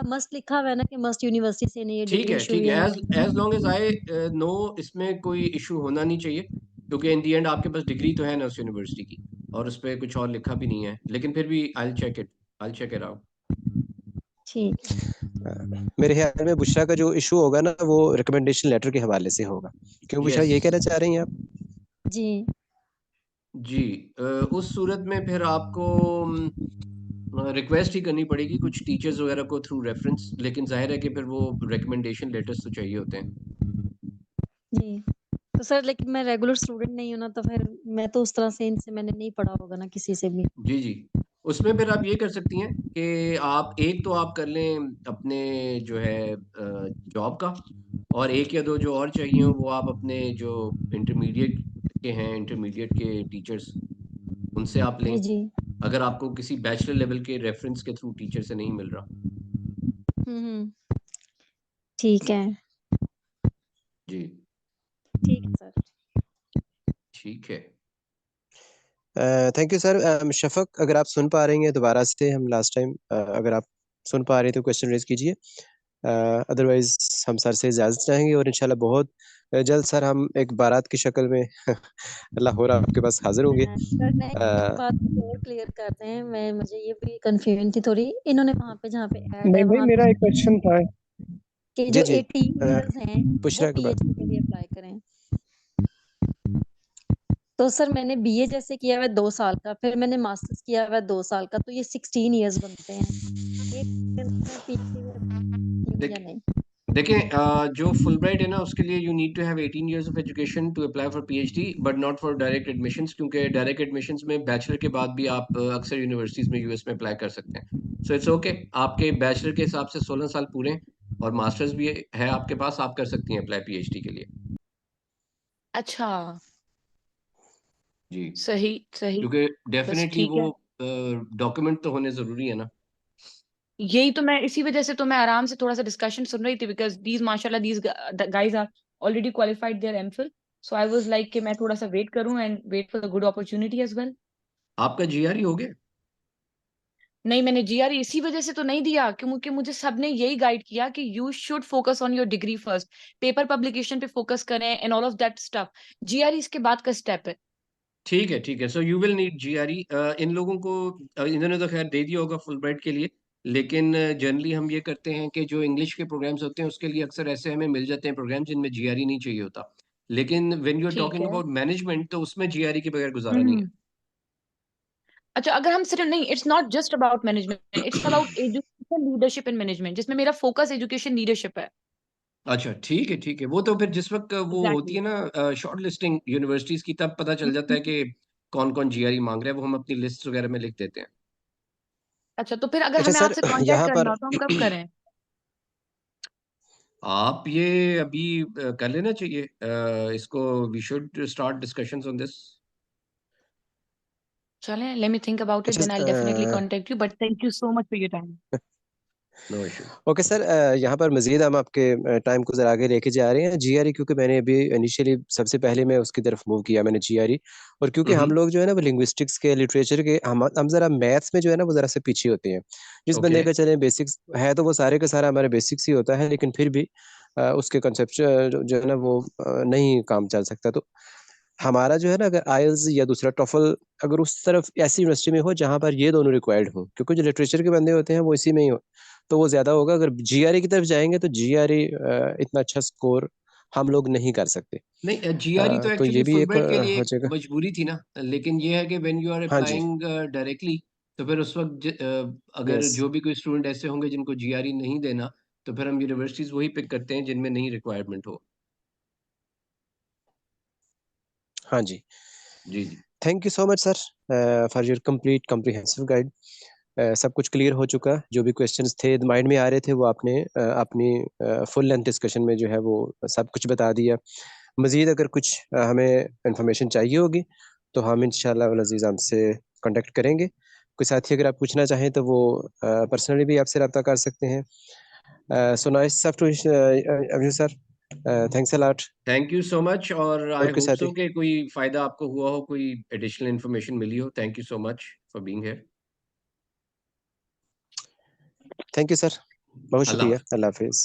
मस्ट लिखा हुआ है ना कि मस्ट यूनिवर्सिटी से नहीं, ये ठीक डिग्री है, इशू ठीक हुई है। है as long as I know, इसमें कोई इशू होना नहीं चाहिए, क्योंकि इन दी एंड आपके पास डिग्री तो है ना उस यूनिवर्सिटी की, और उस पर कुछ और लिखा भी नहीं है। लेकिन फिर भी आई चेक इट आउट। ठीक है। मेरे ख्याल में बुशरा का जो इशू होगा ना वो रिकमेंडेशन लेटर के हवाले से होगा। क्यों बुशरा, यस ये कहना चाह रही हैं आप? जी। जी। उस सूरत में फिर आपको रिक्वेस्ट ही करनी पड़ेगी कुछ टीचर्स वगैरह को थ्रू रेफरेंस, लेकिन जाहिर है कि फिर वो रिकमेंडेशन लेटर्स तो चाहिए होते हैं। जी तो सर, लेकिन मैं रेगुलर स्टूडेंट नहीं हूँ ना, तो फिर मैं तो उस तरह से इनसे मैंने नहीं पढ़ा होगा ना किसी से भी। जी जी। उसमें फिर आप ये कर सकती हैं कि आप एक तो आप कर लें अपने जो है जॉब का, और एक या दो जो और चाहिए हो वो आप अपने जो इंटरमीडिएट के हैं, इंटरमीडिएट के टीचर्स, उनसे आप लें, जी जी। अगर आपको किसी बैचलर लेवल के रेफरेंस के थ्रू टीचर से नहीं मिल रहा। ठीक है। जी। ठीक है सर। ठीक है। Thank you sir. शफक, अगर आप सुन पा रही हैं दोबारा से, हम लास्ट टाइम अगर आप सुन पा रहे हैं तो क्वेश्चन रेज कीजिए। अदरवाइज हम सर से इजाज़त चाहेंगे, और इंशाल्लाह बहुत जल्द सर हम एक बारात की शक्ल में लाहौर आपके पास हाजिर होंगे। सर मैं एक बात और क्लियर करते हैं, मुझे ये भी कंफ्यूजन थी थोड़ी। इन्होंने वहाँ पे जहाँ पे ऐड है नहीं भाई, वहाँ मेरा पे एक क्वेश्चन था। कि जी जो जी, 18 इयर्स हैं वो बुशरा के बाद। पीएचडी के लिए अप्लाई करें। तो सर मैंने बीए जैसे किया हुआ है 2 साल का, फिर मैंने मास्टर्स किया हुआ है 2 साल का, तो ये 16 इयर्स बनते हैं। या देख नहीं? देखें, जो फुल ब्राइट है ना, उसके लिए you need to have 18 years of education to apply for PhD, but not for direct admissions, क्योंकि डायरेक्ट एडमिशंस में बैचलर के बाद भी आप अक्सर यूनिवर्सिटीज में यूएस में अप्लाई कर सकते हैं। सो इट्स ओके, आपके बैचलर के हिसाब से 16 साल पूरे हैं, और मास्टर्स भी है आपके पास, आप कर सकती हैं अप्लाई पीएचडी के लिए। अच्छा, जी। सही सही। क्योंकि बस डेफिनेटली ठीक वो है। डॉक्यूमेंट तो होने जरूरी है ना। यही तो मैं, इसी वजह से तो मैं आराम से थोड़ा सा डिस्कशन सुन रही थी, बिकॉज दीज माशाल्लाह these guys are already qualified their MPhil, so I was like कि मैं थोड़ा सा वेट करूं and wait for the good opportunity as well. आपका जीआरई हो गया? नहीं, मैंने जीआरई इसी वजह से तो नहीं दिया क्योंकि मुझे सबने यही गाइड किया कि you should focus on your degree first, paper publication पे फोकस करें and all of that stuff. GRE इसके बाद का स्टेप है। ठीक है, ठीक है। So you will need GRE. इन लोगों को इन्होंने तो खैर दे दिया होगा फुल ब्राइट के लिए, लेकिन जनरली हम ये करते हैं कि जो इंग्लिश के प्रोग्राम्स होते हैं उसके लिए अक्सर ऐसे हमें मिल जाते हैं प्रोग्राम जिनमें जीआरई नहीं चाहिए होता। लेकिन व्हेन यू आर ठीक टॉकिंग है। अबाउट मैनेजमेंट, तो उसमें जीआरई के बगैर गुजारा नहीं हम्म। अच्छा, अगर हम सिर्फ नहीं, it's not just about management, it's about है। एजुकेशन लीडरशिप एंड मैनेजमेंट, जिसमें मेरा फोकस एजुकेशन लीडरशिप है। अच्छा, ठीक है, ठीक है। वो तो फिर जिस वक्त वो होती एग्जैक्टली। है ना शॉर्ट लिस्टिंग यूनिवर्सिटीज की, तब पता चल जाता है कि कौन कौन जीआरई मांग रहा है, वो हम अपनी लिस्ट वगैरह में लिख देते हैं। अच्छा, तो फिर अगर अच्छा हमें सर, आपसे कांटेक्ट यहाँ करना पर हो तो हम कब करें? आप ये अभी कर लेना चाहिए इसको। We should start discussions on this. चलें, let me think about it, अच्छा then I will definitely contact you, but thank you so much for your time. No issue. Okay sir, यहाँ पर मज़ीद हम आपके टाइम को ज़रा आगे लेके जा रहे हैं। जीआरई क्योंकि मैंने अभी इनिशियली सबसे पहले मैं उसकी तरफ मूव किया मैंने जीआरई, और क्योंकि हम लोग जो है ना वो लिंग्विस्टिक्स के, लिटरेचर के, हम ज़रा मैथ्स में जो है ना वो ज़रा से पीछे होते हैं। जिस ओके। बंदे का चले बेसिक्स है तो वो सारे का सारा हमारे बेसिक्स ही होता है, लेकिन फिर भी उसके कंसेप्चुअल जो है ना वो नहीं काम चल सकता। तो हमारा जो है ना अगर आइल्स या दूसरा टोफल अगर उस तरफ ऐसी यूनिवर्सिटी में हो जहाँ पर ये दोनों रिक्वायर्ड हो, क्योंकि जो लिटरेचर के बंदे होते हैं वो इसी में ही हो, तो वो ज़्यादा होगा। अगर जीआरई की तरफ जाएँगे तो जीआरई इतना अच्छा स्कोर हम लोग नहीं कर सकते। नहीं, जीआरई तो तो ये एक्चुअली भी एक फुलब्राइट के लिए हो एक जाएगा। मजबूरी थी ना, लेकिन ये है कि व्हेन यू आर हाँ जी, अप्लाइंग डायरेक्टली, तो फिर उस वक्त अगर यस। जो भी कोई स्टूडेंट ऐसे होंगे जिनको जीआरई नहीं देना, तो फिर हम यूनिवर्सिटीज वही पिक करते हैं जिनमें नहीं रिक्वायरमेंट हो। हाँ जी। जी जी। Thank you so much sir for your complete comprehensive guide. सब कुछ क्लियर हो चुका। जो भी क्वेश्चंस थे माइंड में आ रहे थे वो आपने अपनी फुल लेंथ डिस्कशन में जो है वो सब कुछ बता दिया। मज़ीद अगर कुछ हमें इन्फॉर्मेशन चाहिए होगी तो हम इंशाल्लाह वल अज़ीज़ आपसे कॉन्टैक्ट करेंगे। कोई साथी अगर आप पूछना चाहें तो वो पर्सनली भी आपसे रब्ता कर सकते हैं। सो नाइस टू अभी sir, thanks a lot. Thank you so much, और आई ओके होप साथी, सो कि कोई फायदा आपको हुआ हो, कोई एडिशनल इन्फॉर्मेशन मिली हो। Thank you so much for being here. Thank you sir. बहुत अल्लाह शुक्रिया। हाफ़िज़। अल्लाह हाफ़िज़।